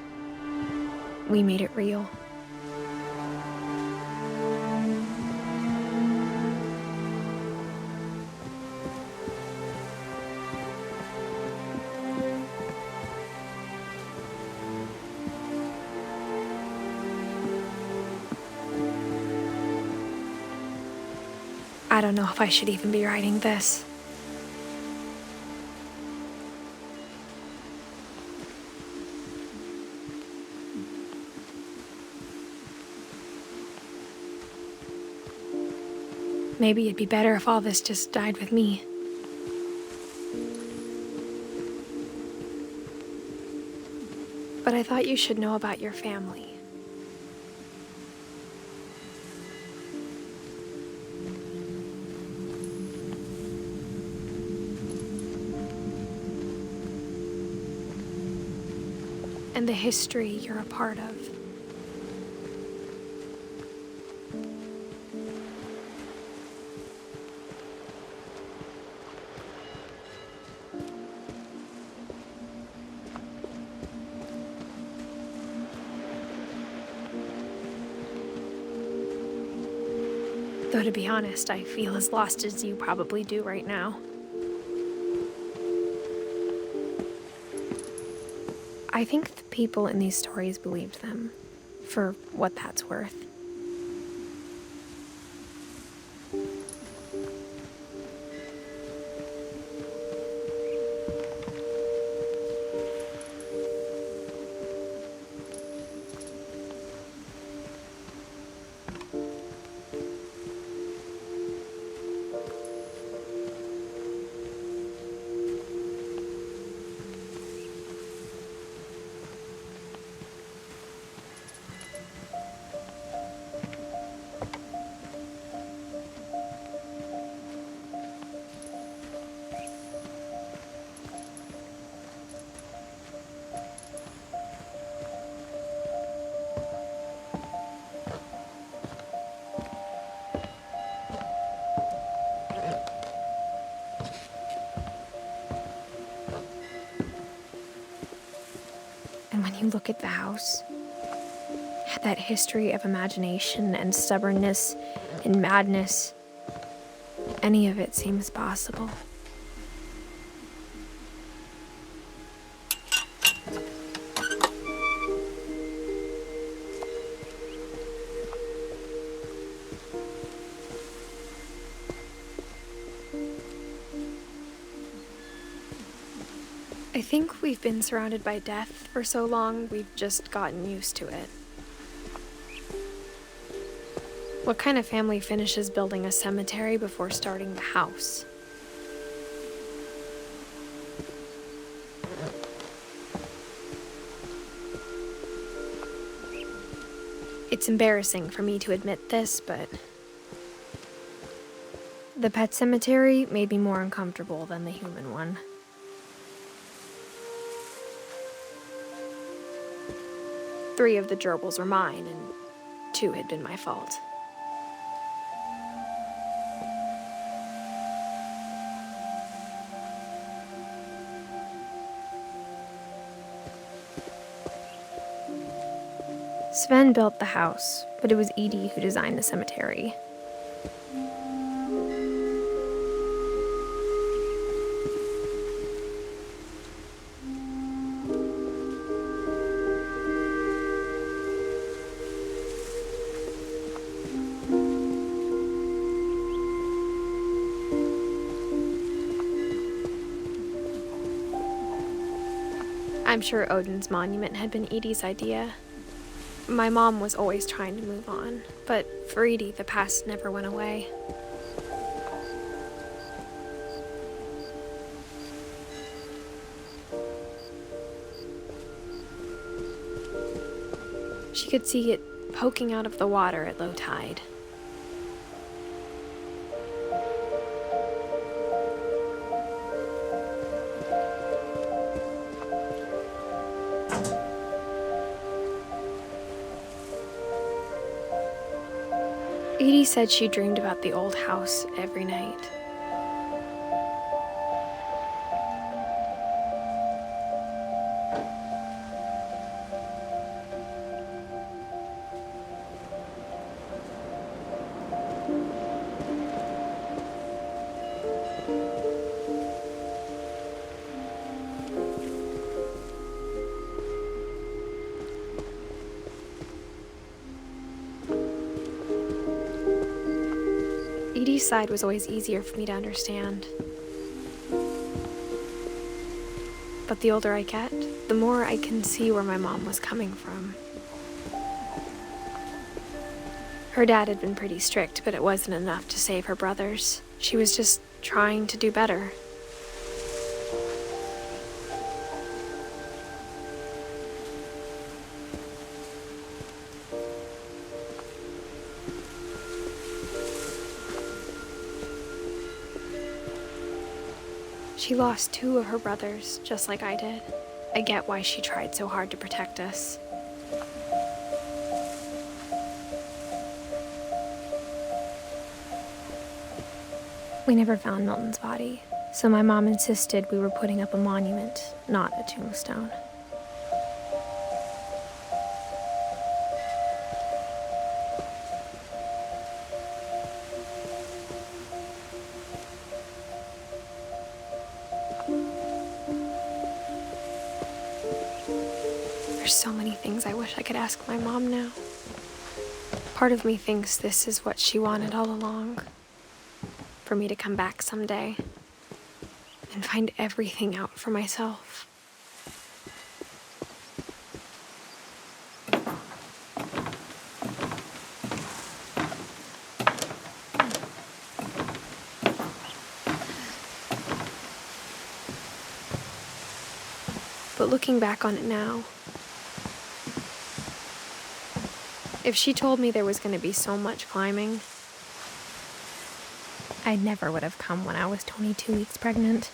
we made it real. I don't know if I should even be writing this. Maybe it'd be better if all this just died with me. But I thought you should know about your family. And the history you're a part of. Though to be honest, I feel as lost as you probably do right now. I think the people in these stories believed them, for what that's worth. And when you look at the house, that history of imagination and stubbornness and madness, any of it seems possible. I think we've been surrounded by death for so long, we've just gotten used to it. What kind of family finishes building a cemetery before starting the house? It's embarrassing for me to admit this, but the pet cemetery made me more uncomfortable than the human one. Three of the gerbils were mine, and 2 had been my fault. Sven built the house, but it was Edie who designed the cemetery. I'm sure Odin's monument had been Edie's idea. My mom was always trying to move on, but for Edie, the past never went away. She could see it poking out of the water at low tide. Edie said she dreamed about the old house every night. Edie's side was always easier for me to understand. But the older I get, the more I can see where my mom was coming from. Her dad had been pretty strict, but it wasn't enough to save her brothers. She was just trying to do better. She lost 2 of her brothers, just like I did. I get why she tried so hard to protect us. We never found Milton's body, so my mom insisted we were putting up a monument, not a tombstone. There's so many things I wish I could ask my mom now. Part of me thinks this is what she wanted all along. For me to come back someday and find everything out for myself. But looking back on it now, if she told me there was going to be so much climbing, I never would have come when I was 22 weeks pregnant.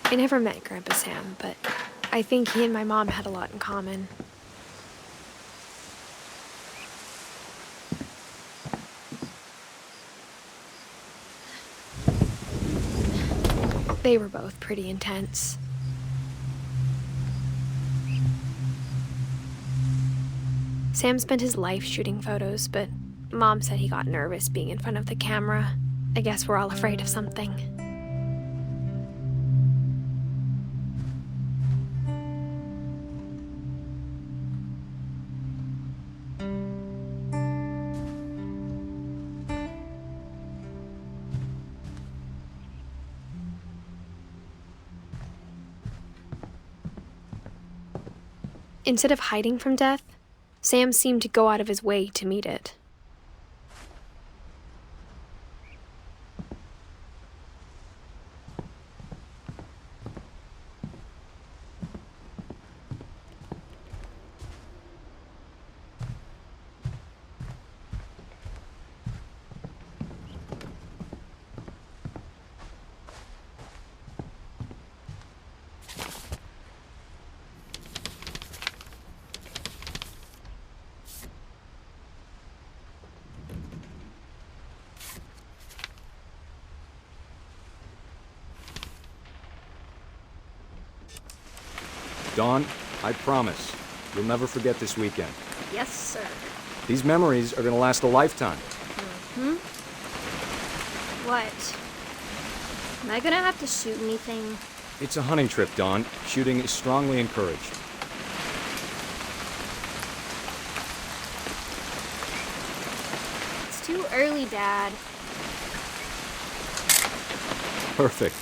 I never met Grandpa Sam, but I think he and my mom had a lot in common. They were both pretty intense. Sam spent his life shooting photos, but Mom said he got nervous being in front of the camera. I guess we're all afraid of something. Instead of hiding from death, Sam seemed to go out of his way to meet it. Dawn, I promise, you'll never forget this weekend. Yes, sir. These memories are gonna last a lifetime. What? Am I gonna have to shoot anything? It's a hunting trip, Dawn. Shooting is strongly encouraged. It's too early, Dad. Perfect.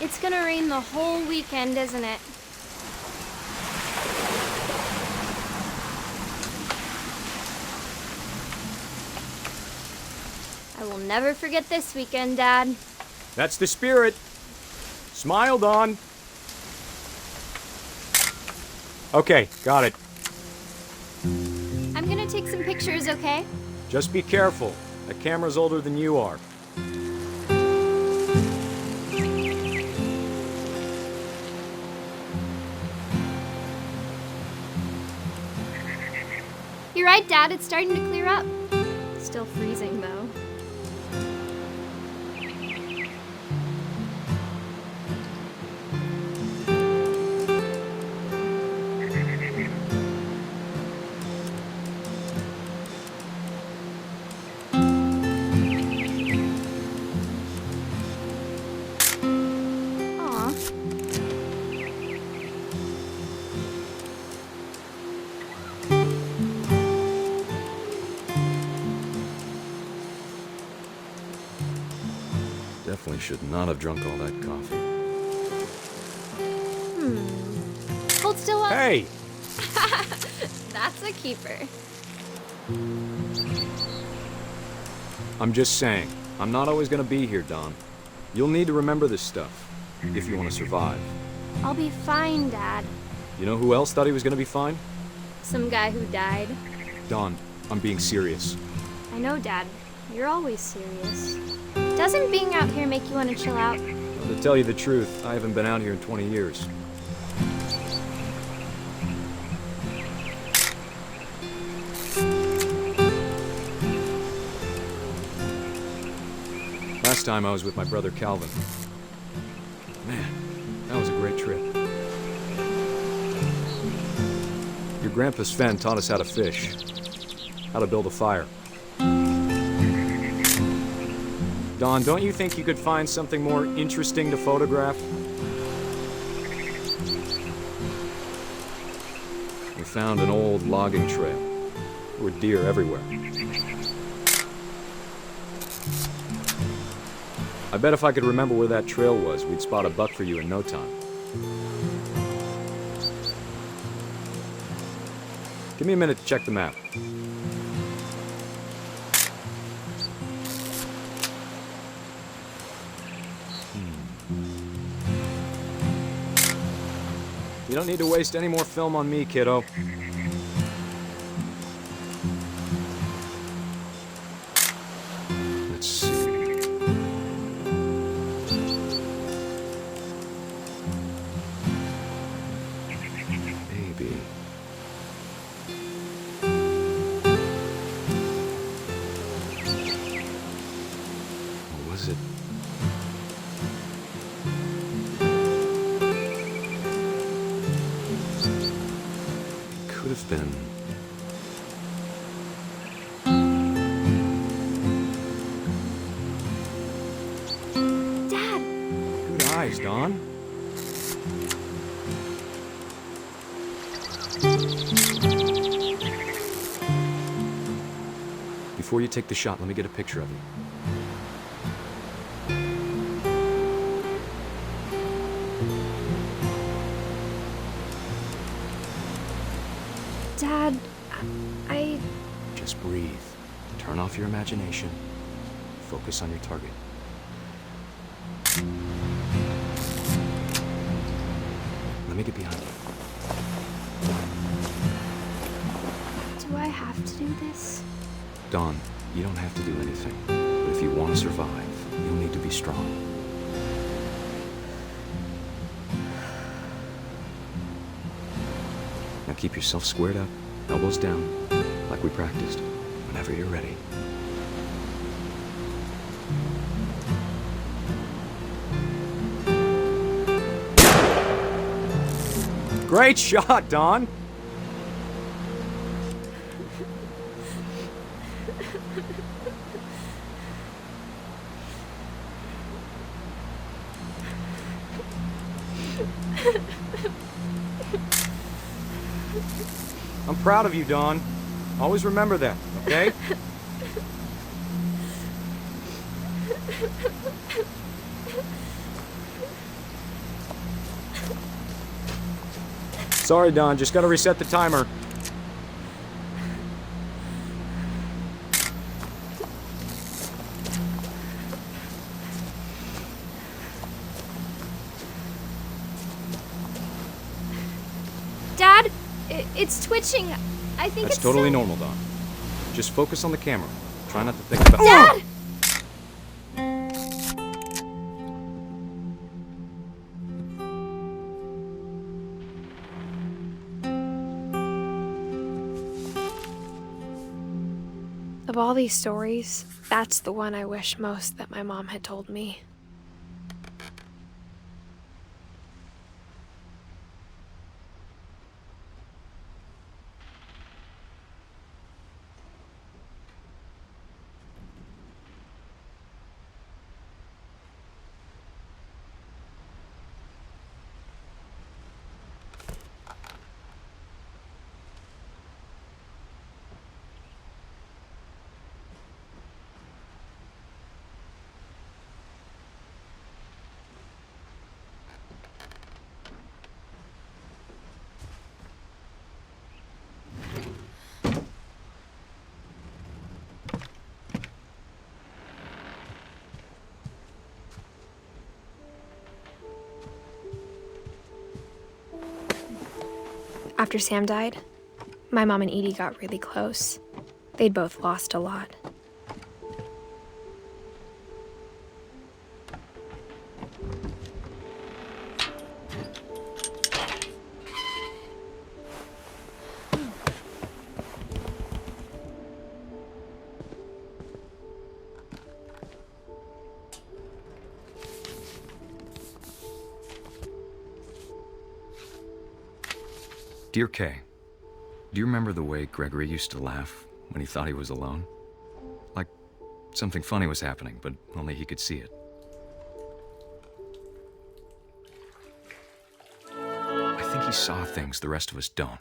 It's gonna rain the whole weekend, isn't it? I will never forget this weekend, Dad. That's the spirit. Smile, Dawn. Okay, got it. I'm gonna take some pictures, okay? Just be careful. That camera's older than you are. You're right, Dad. It's starting to clear up. Still freezing, though. Aw. Definitely should not have drunk all that coffee. Hold still up. Hey! That's a keeper. I'm just saying, I'm not always gonna be here, Dawn. You'll need to remember this stuff, if you want to survive. I'll be fine, Dad. You know who else thought he was gonna be fine? Some guy who died. Dawn, I'm being serious. I know, Dad. You're always serious. Doesn't being out here make you want to chill out? Well, to tell you the truth, I haven't been out here in 20 years. Last time I was with my brother Calvin. Man, that was a great trip. Your grandpa Sven taught us how to fish, how to build a fire. Dawn, don't you think you could find something more interesting to photograph? We found an old logging trail. There were deer everywhere. I bet if I could remember where that trail was, we'd spot a buck for you in no time. Give me a minute to check the map. You don't need to waste any more film on me, kiddo. Let's see. been... Dad! Good eyes, Dawn. Before you take the shot, let me get a picture of you. Dad, I... Just breathe. Turn off your imagination. Focus on your target. Let me get behind you. Do I have to do this? Dawn, you don't have to do anything. But if you want to survive, you'll need to be strong. Now keep yourself squared up, elbows down, like we practiced, whenever you're ready. Great shot, Dawn! I'm proud of you, Dawn. Always remember that, okay? Sorry, Dawn. Just gotta reset the timer. Dad, it's twitching. I think That's it's totally so... normal, Dawn. Just focus on the camera. Try not to think about... Dad! Of all these stories, that's the one I wish most that my mom had told me. After Sam died, my mom and Edie got really close. They'd both lost a lot. Dear Kay, do you remember the way Gregory used to laugh when he thought he was alone? Like something funny was happening, but only he could see it. I think he saw things the rest of us don't.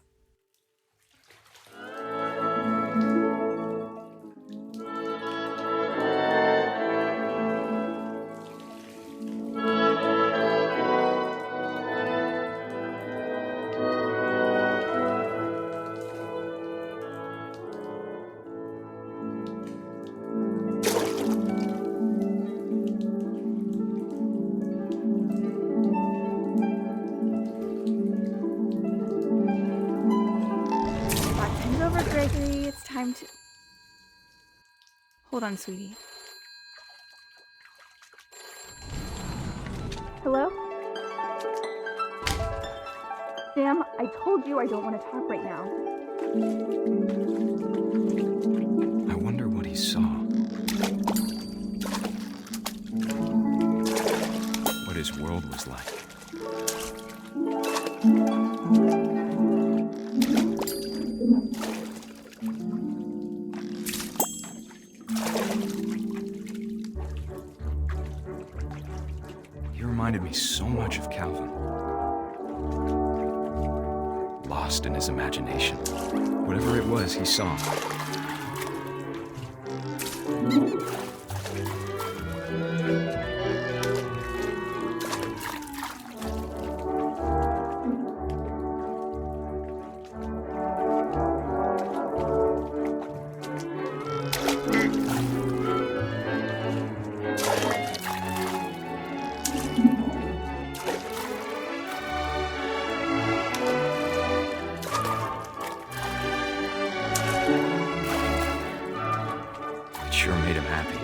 Gregory, it's time to... Hold on, sweetie. Hello? Sam, I told you I don't want to talk right now. I wonder what he saw. What his world was like. He reminded me so much of Calvin. Lost in his imagination. Whatever it was he saw. It sure made him happy.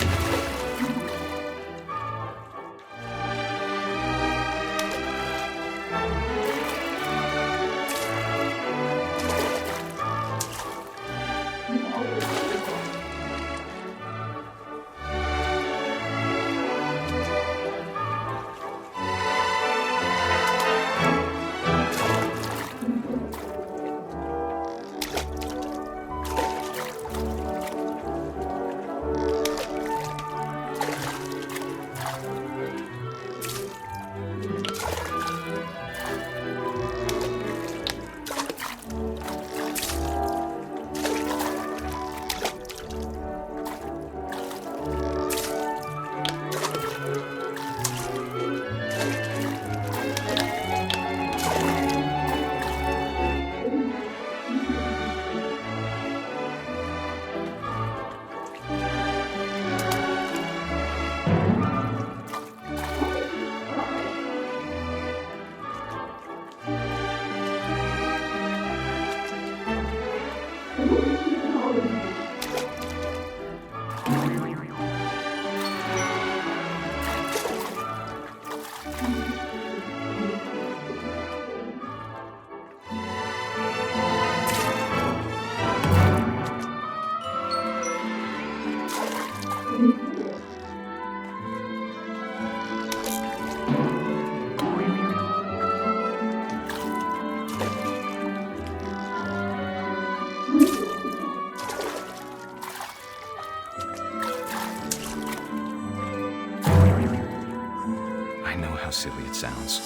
I know how silly it sounds.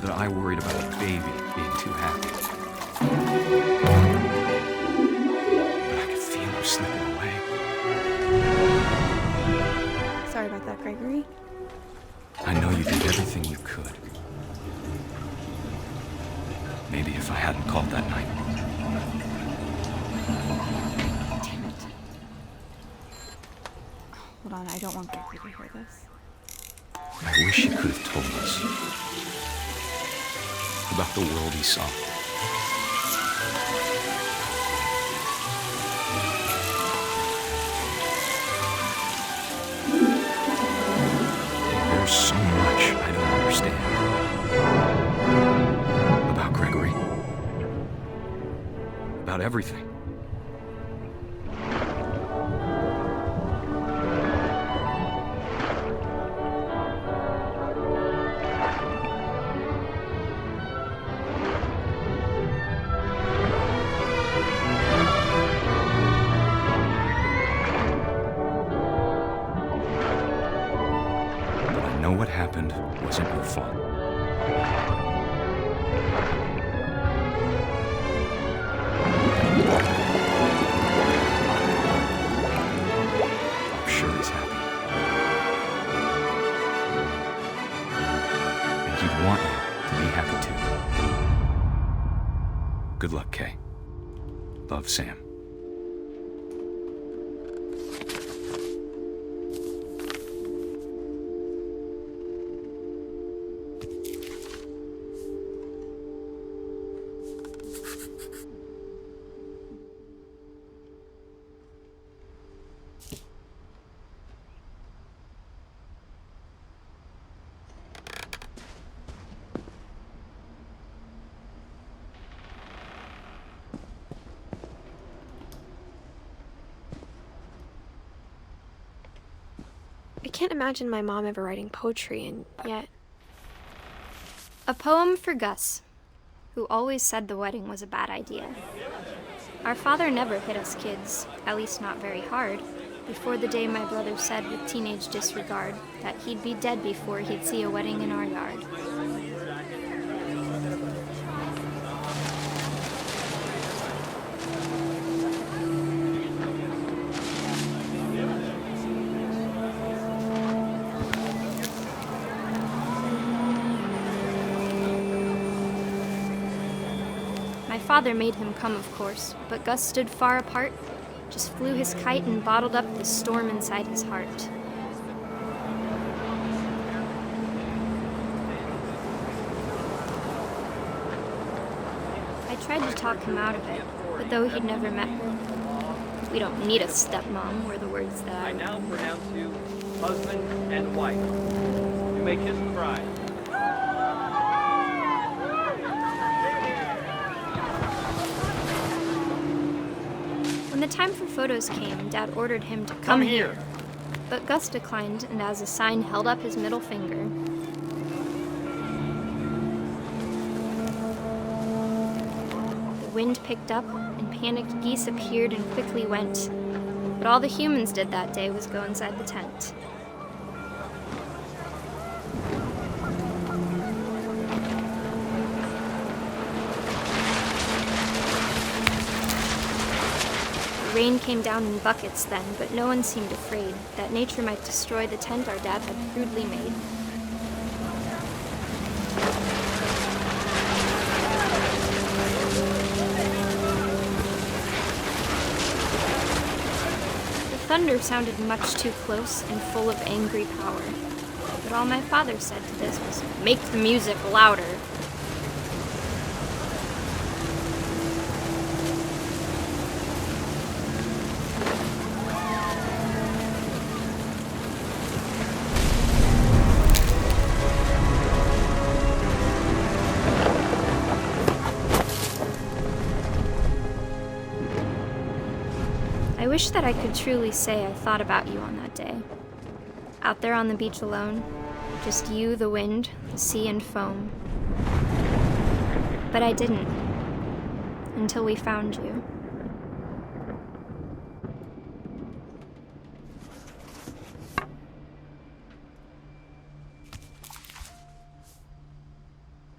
That I worried about a baby being too happy. But I could feel her slipping away. Sorry about that, Gregory. I know you did everything you could. Maybe if I hadn't called that night. Damn it. Hold on, I don't want Gregory to hear this. I wish he could have told us about the world he saw. There's so much I don't understand about Gregory, about everything. What happened wasn't your fault. I'm sure he's happy. And he'd want you to be happy too. Good luck, Kay. Love, Sam. I can't imagine my mom ever writing poetry, and yet... A poem for Gus, who always said the wedding was a bad idea. Our father never hit us kids, at least not very hard, before the day my brother said with teenage disregard that he'd be dead before he'd see a wedding in our yard. My father made him come, of course, but Gus stood far apart, just flew his kite and bottled up the storm inside his heart. I tried to talk him out of it, but though he'd never met her, "We don't need a stepmom," were the words that I now pronounce you husband and wife. You may kiss the bride. When the time for photos came, Dad ordered him to come here. But Gus declined, and as a sign held up his middle finger. The wind picked up, and panicked geese appeared and quickly went. But all the humans did that day was go inside the tent. Rain came down in buckets then, but no one seemed afraid that nature might destroy the tent our dad had crudely made. The thunder sounded much too close and full of angry power, but all my father said to this was, "Make the music louder." I wish that I could truly say I thought about you on that day. Out there on the beach alone, just you, the wind, the sea, and foam. But I didn't, until we found you.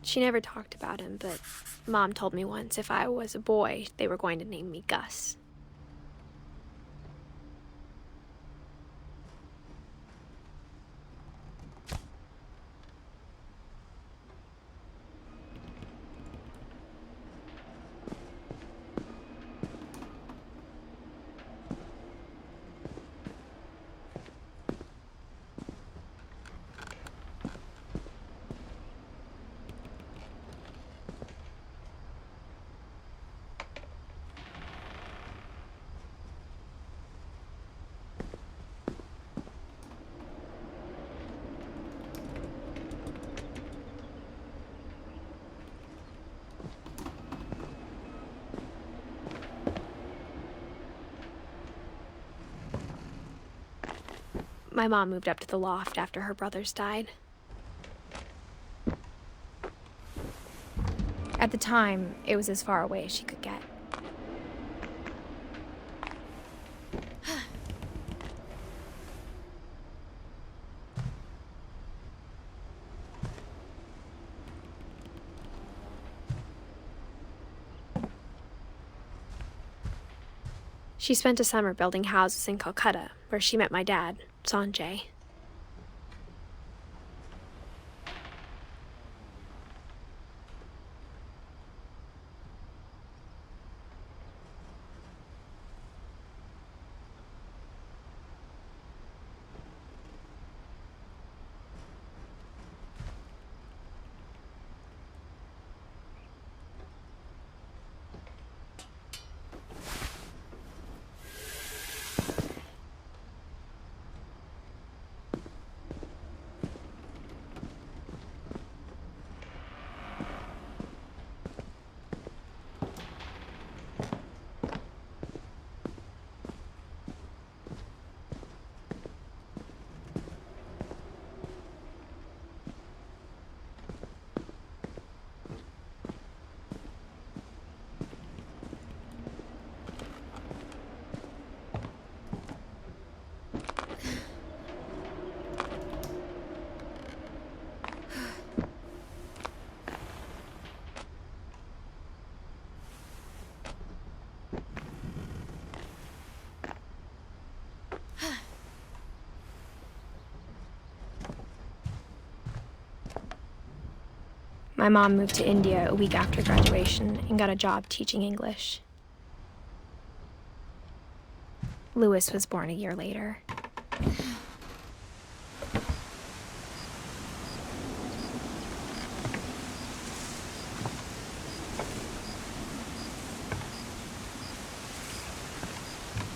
She never talked about him, but Mom told me once if I was a boy, they were going to name me Gus. My mom moved up to the loft after her brothers died. At the time, it was as far away as she could get. She spent a summer building houses in Calcutta, where she met my dad, Sanjay. My mom moved to India a week after graduation and got a job teaching English. Louis was born a year later.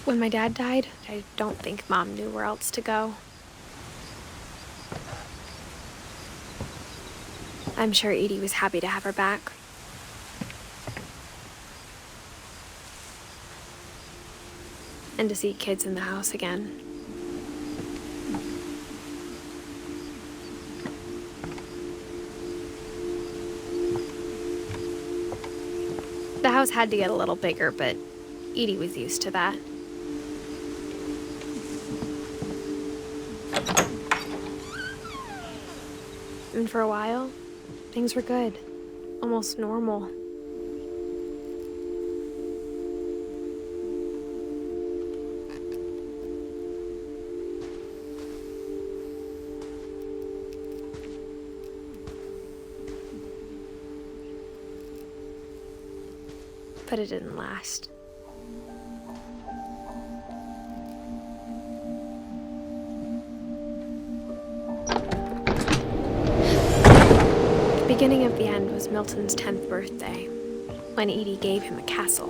When my dad died, I don't think Mom knew where else to go. I'm sure Edie was happy to have her back. And to see kids in the house again. The house had to get a little bigger, but Edie was used to that. And for a while, things were good, almost normal. But it didn't last. The beginning of the end was Milton's 10th birthday, when Edie gave him a castle.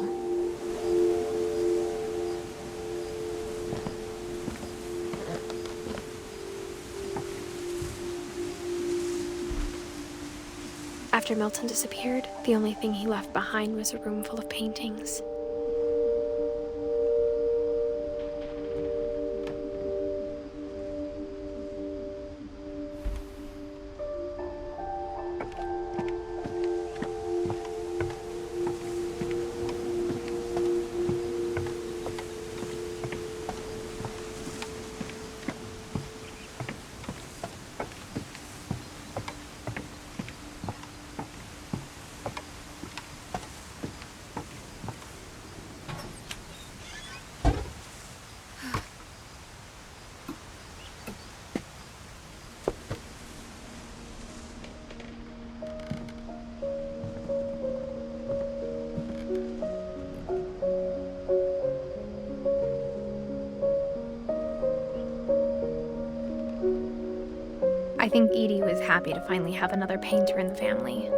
After Milton disappeared, the only thing he left behind was a room full of paintings. I think Edie was happy to finally have another painter in the family.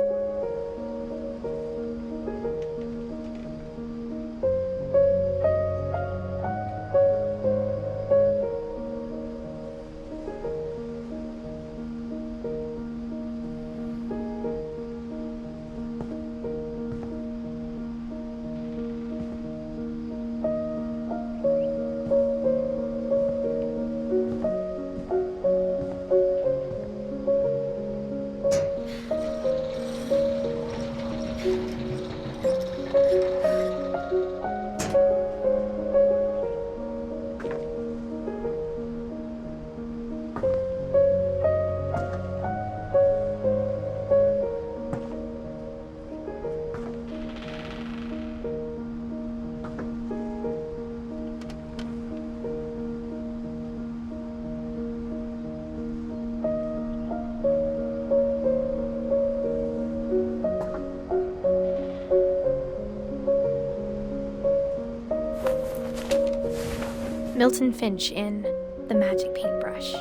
Milton Finch in The Magic Paintbrush.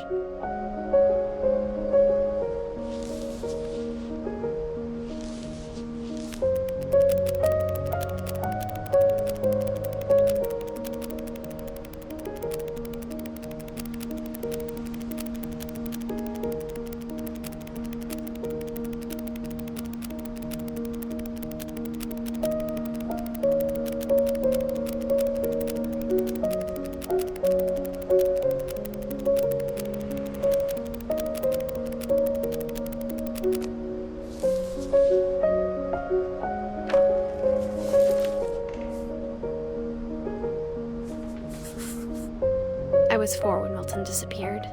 I was 4 when Milton disappeared.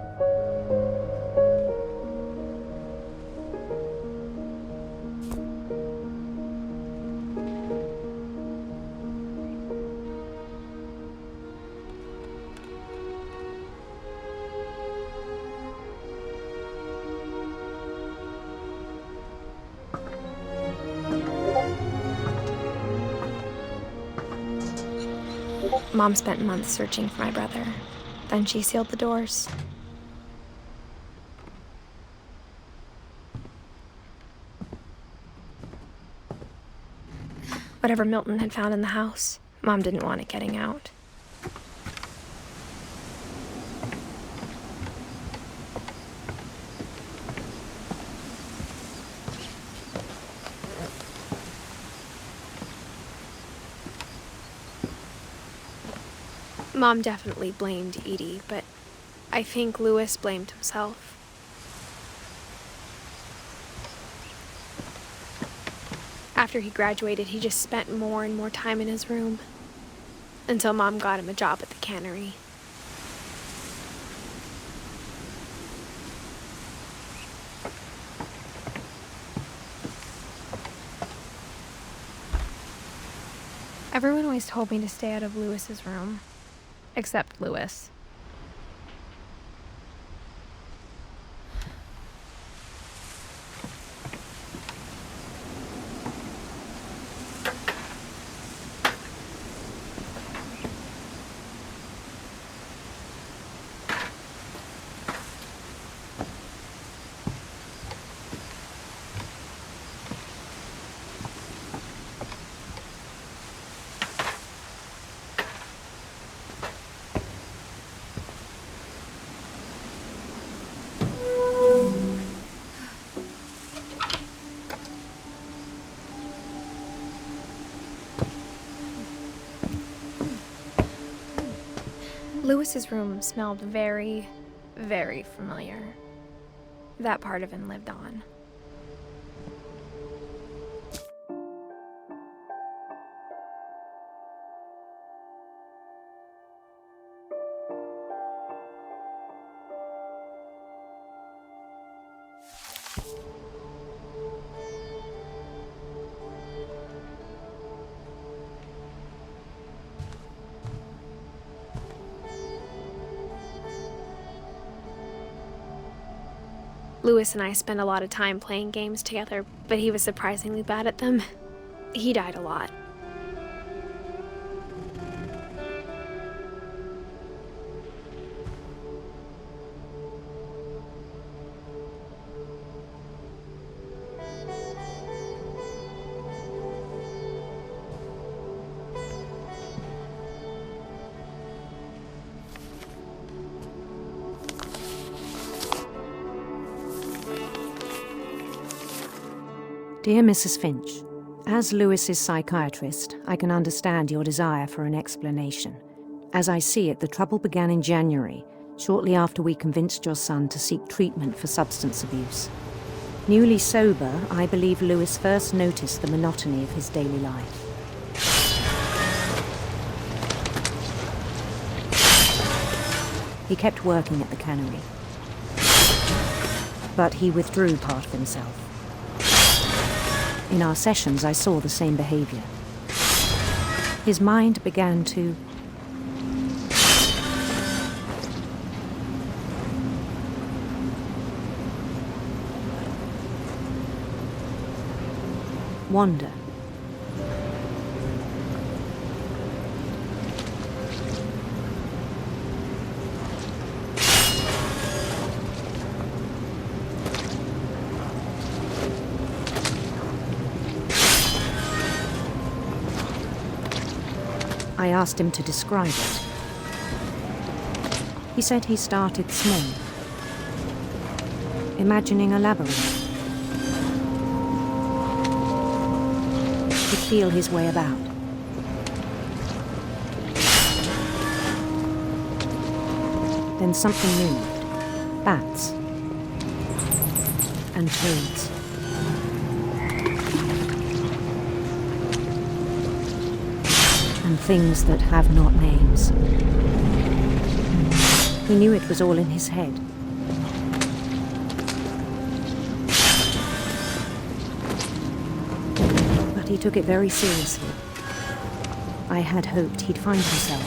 Mom spent months searching for my brother. Then she sealed the doors. Whatever Milton had found in the house, Mom didn't want it getting out. Mom definitely blamed Edie, but I think Louis blamed himself. After he graduated, he just spent more and more time in his room, until Mom got him a job at the cannery. Everyone always told me to stay out of Louis's room. Except Louis. Louis's room smelled very, very familiar. That part of him lived on. Louis and I spent a lot of time playing games together, but he was surprisingly bad at them. He died a lot. Dear Mrs. Finch, as Louis's psychiatrist, I can understand your desire for an explanation. As I see it, the trouble began in January, shortly after we convinced your son to seek treatment for substance abuse. Newly sober, I believe Louis first noticed the monotony of his daily life. He kept working at the cannery, but he withdrew part of himself. In our sessions, I saw the same behavior. His mind began to wander. I asked him to describe it. He said he started small, imagining a labyrinth. He'd feel his way about. Then something moved. Bats. And toads. And things that have not names. He knew it was all in his head. But he took it very seriously. I had hoped he'd find himself.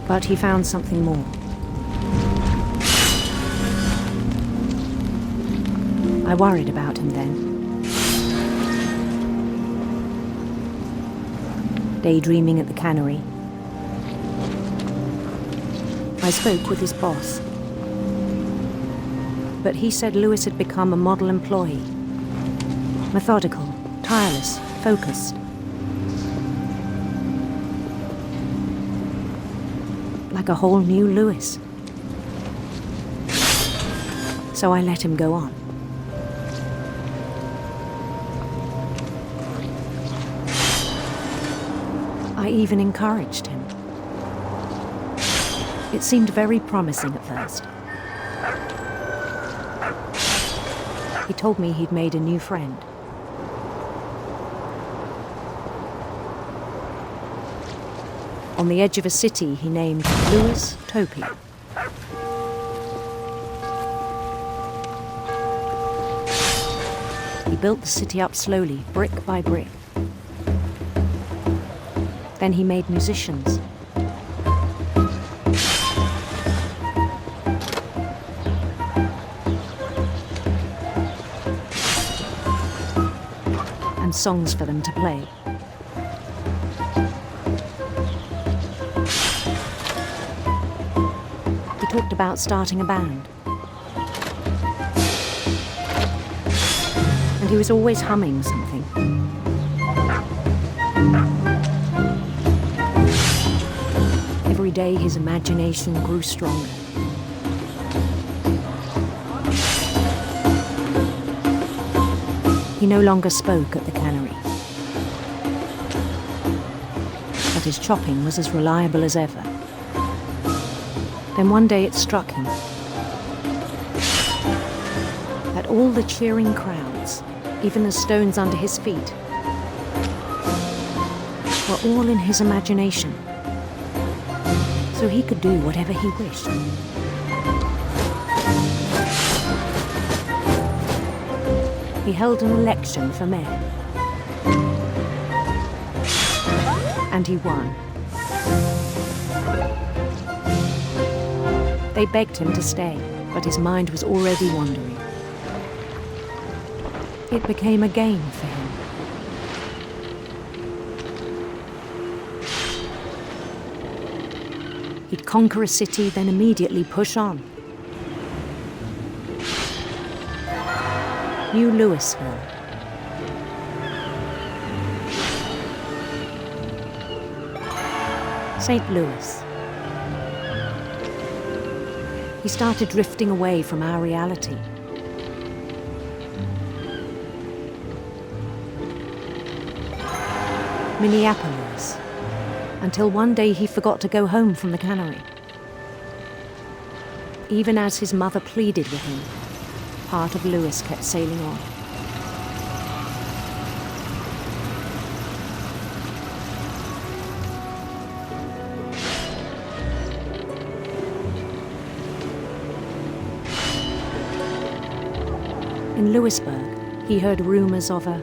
But he found something more. I worried about him then. Daydreaming at the cannery, I spoke with his boss. But he said Lewis had become a model employee. Methodical, tireless, focused. Like a whole new Lewis. So I let him go on. I even encouraged him. It seemed very promising at first. He told me he'd made a new friend. On the edge of a city he named Louis Topi. He built the city up slowly, brick by brick. Then he made musicians. And songs for them to play. He talked about starting a band. And he was always humming something. Every day his imagination grew stronger. He no longer spoke at the cannery. But his chopping was as reliable as ever. Then one day it struck him that all the cheering crowds, even the stones under his feet, were all in his imagination. So he could do whatever he wished. He held an election for mayor. And he won. They begged him to stay, but his mind was already wandering. It became a game for him. He'd conquer a city, then immediately push on. New Louisville. St. Louis. He started drifting away from our reality. Minneapolis. Until one day he forgot to go home from the cannery. Even as his mother pleaded with him, part of Lewis kept sailing on. In Lewisburg, he heard rumors of a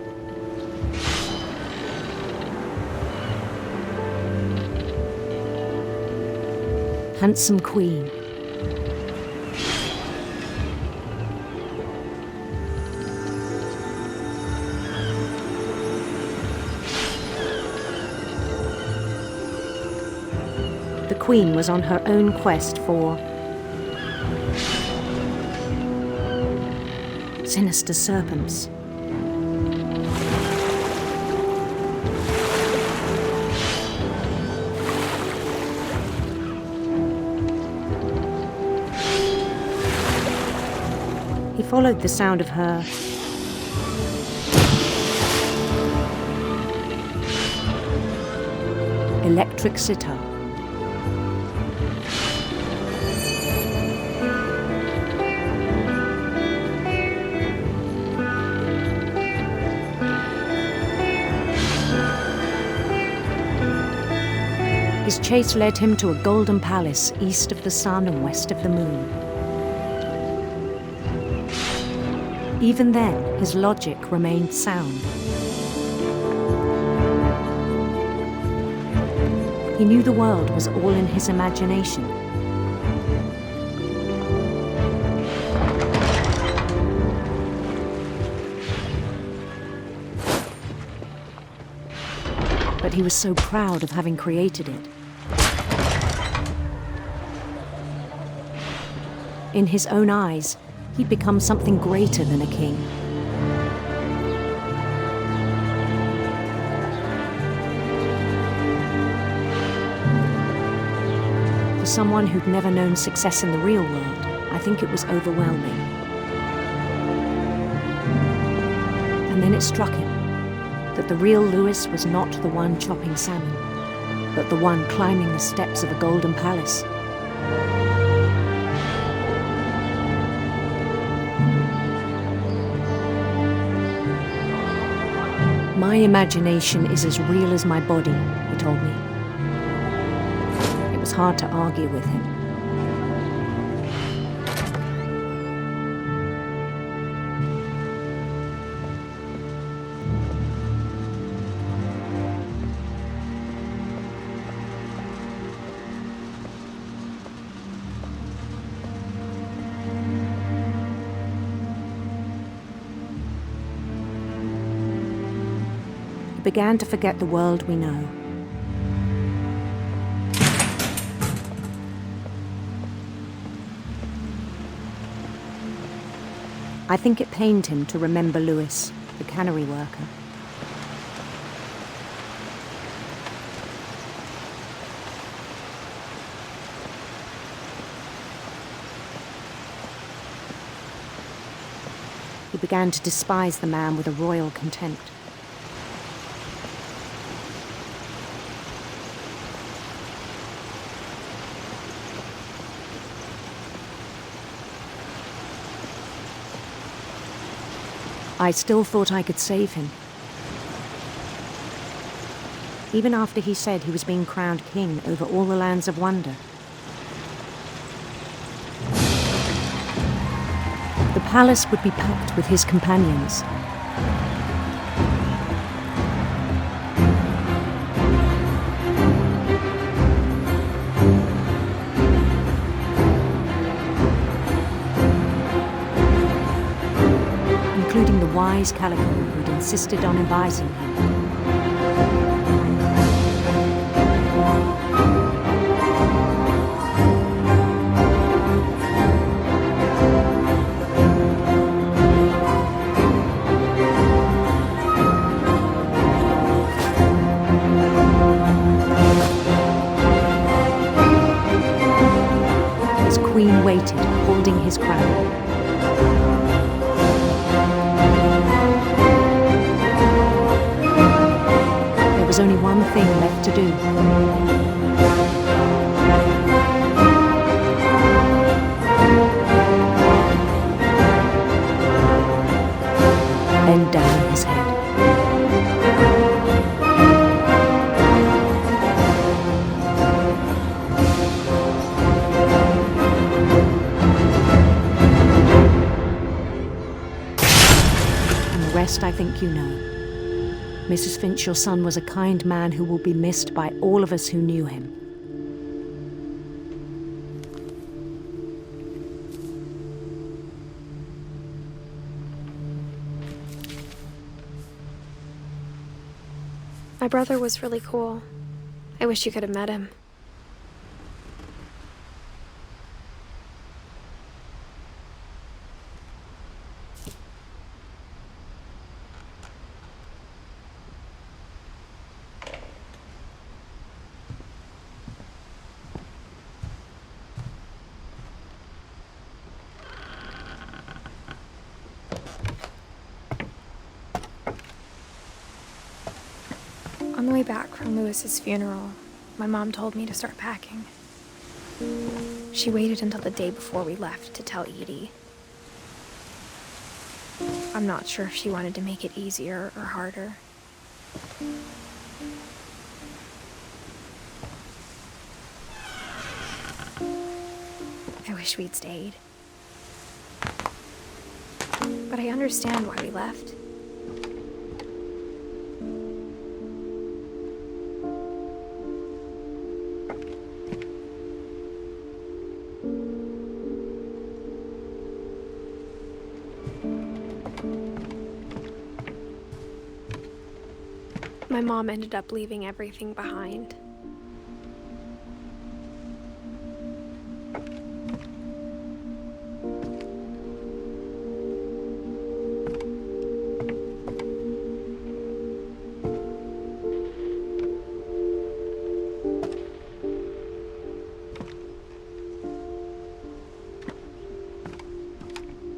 handsome queen. The queen was on her own quest for sinister serpents. He followed the sound of her electric sitar. His chase led him to a golden palace east of the sun and west of the moon. Even then, his logic remained sound. He knew the world was all in his imagination. but he was so proud of having created it. In his own eyes, he'd become something greater than a king. For someone who'd never known success in the real world, I think it was overwhelming. And then it struck him that the real Lewis was not the one chopping salmon, but the one climbing the steps of a golden palace. My imagination is as real as my body, he told me. It was hard to argue with him. He began to forget the world we know. I think it pained him to remember Lewis, the cannery worker. He began to despise the man with a royal contempt. I still thought I could save him. Even after he said he was being crowned king over all the lands of wonder. The palace would be packed with his companions. Including the wise Calico who'd insisted on advising him. His queen waited, holding his crown. There was only one thing left to do. Bend down his head. And the rest I think you know. Mrs. Finch, your son was a kind man who will be missed by all of us who knew him. My brother was really cool. I wish you could have met him. On the way back from Lewis's funeral, my mom told me to start packing. She waited until the day before we left to tell Edie. I'm not sure if she wanted to make it easier or harder. I wish we'd stayed. But I understand why we left. My mom ended up leaving everything behind.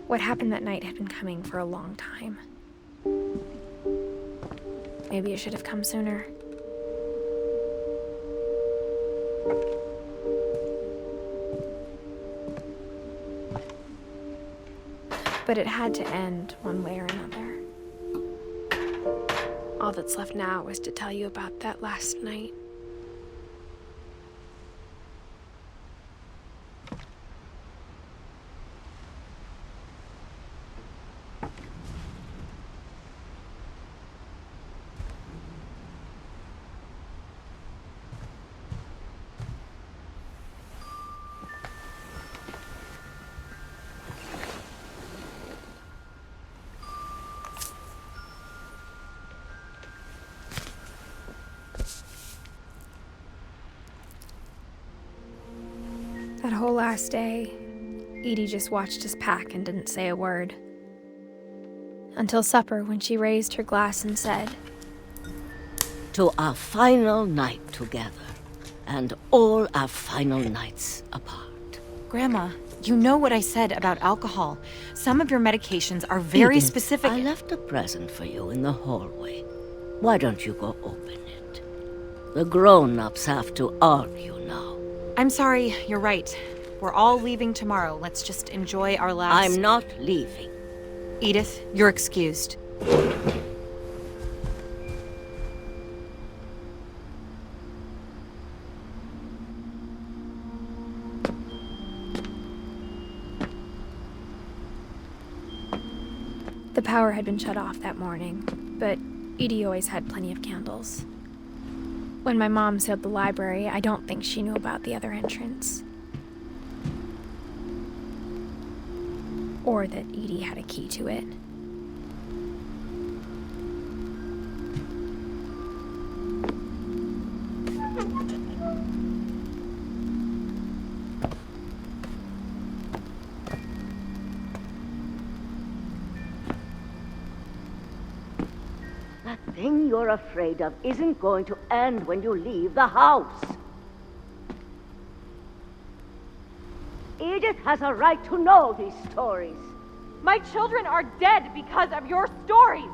What happened that night had been coming for a long time. Maybe it should have come sooner. But it had to end one way or another. All that's left now is to tell you about that last night. That whole last day, Edie just watched us pack and didn't say a word. Until supper, when she raised her glass and said, "To our final night together, and all our final nights apart." Grandma, you know what I said about alcohol. Some of your medications are very Edith, specific. I left a present for you in the hallway. Why don't you go open it? The grown-ups have to argue now. I'm sorry, you're right. We're all leaving tomorrow. Let's just enjoy our last... I'm not leaving. Edith, you're excused. The power had been shut off that morning, but Edie always had plenty of candles. When my mom sealed the library, I don't think she knew about the other entrance. Or that Edie had a key to it. That thing you're afraid of isn't going to end when you leave the house. Edith has a right to know these stories. My children are dead because of your stories.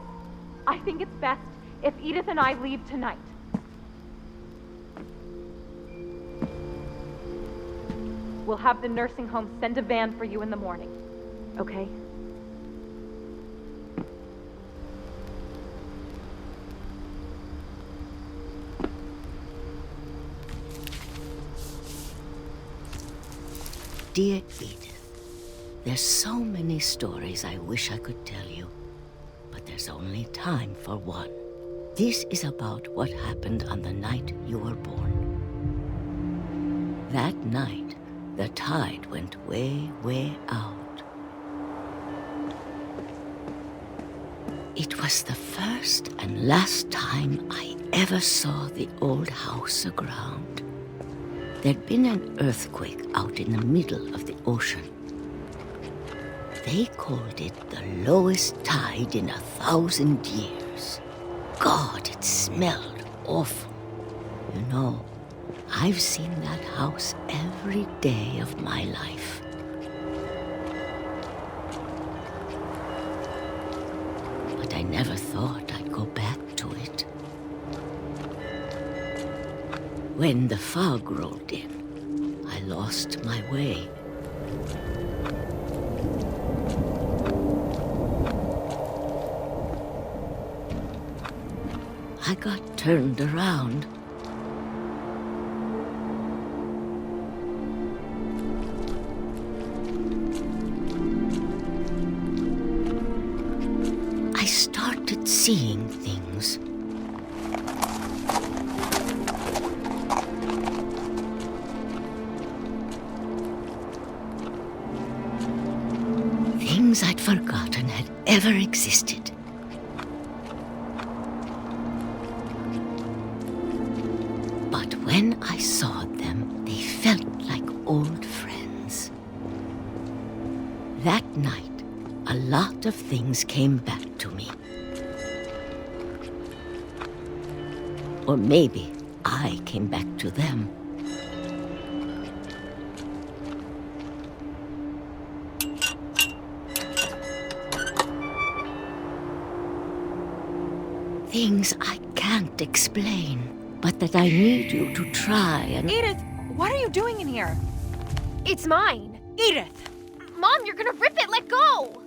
I think it's best if Edith and I leave tonight. We'll have the nursing home send a van for you in the morning, okay? Dear Edith, there's so many stories I wish I could tell you, but there's only time for one. This is about what happened on the night you were born. That night, the tide went way, way out. It was the first and last time I ever saw the old house aground. There'd been an earthquake out in the middle of the ocean. They called it the lowest tide in 1,000 years. God, it smelled awful. You know, I've seen that house every day of my life. But I never thought I'd go back to it. When the fog rolled in, I lost my way. I got turned around. I started seeing things. Things I'd forgotten had ever existed. when I saw them, they felt like old friends. That night, a lot of things came back to me. Or maybe I came back to them. Things I can't explain, but that I need you to try and... Edith, what are you doing in here? It's mine. Edith! Mom, you're gonna rip it! Let go!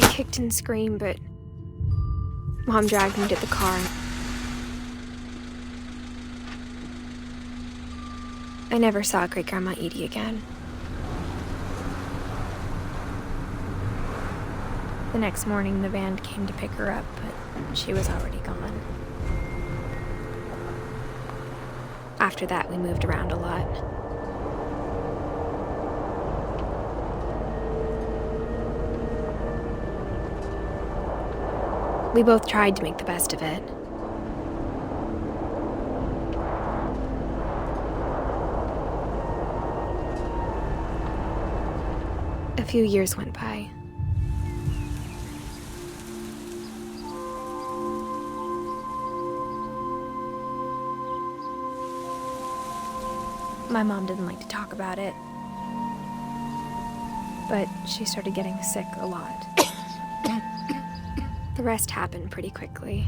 I kicked and screamed, but Mom dragged me to the car. I never saw Great-Grandma Edie again. The next morning, the van came to pick her up, but she was already gone. After that, we moved around a lot. We both tried to make the best of it. A few years went by. My mom didn't like to talk about it, but she started getting sick a lot. The rest happened pretty quickly.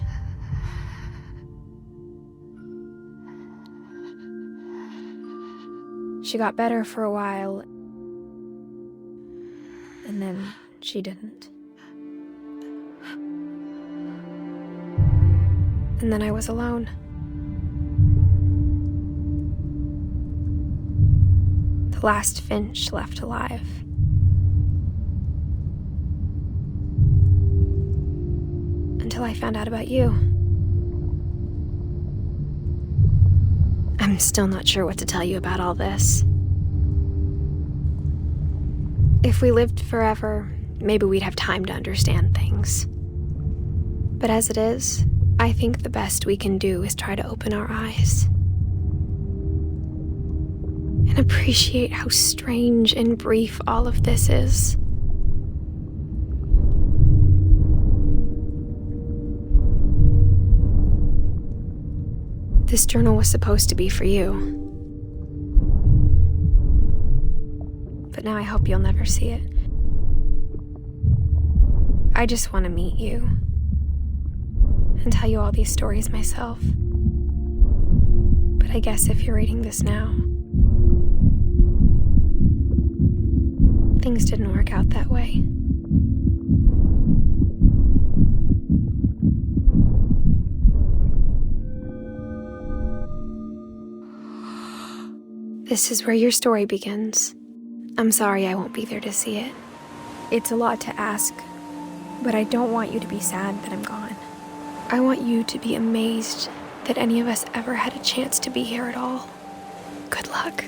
She got better for a while, and then she didn't. And then I was alone. The last Finch left alive. Until I found out about you. I'm still not sure what to tell you about all this. If we lived forever, maybe we'd have time to understand things. But as it is, I think the best we can do is try to open our eyes. And appreciate how strange and brief all of this is. This journal was supposed to be for you. But now I hope you'll never see it. I just want to meet you and tell you all these stories myself. But I guess if you're reading this now, things didn't work out that way. This is where your story begins. I'm sorry I won't be there to see it. It's a lot to ask, but I don't want you to be sad that I'm gone. I want you to be amazed that any of us ever had a chance to be here at all. Good luck.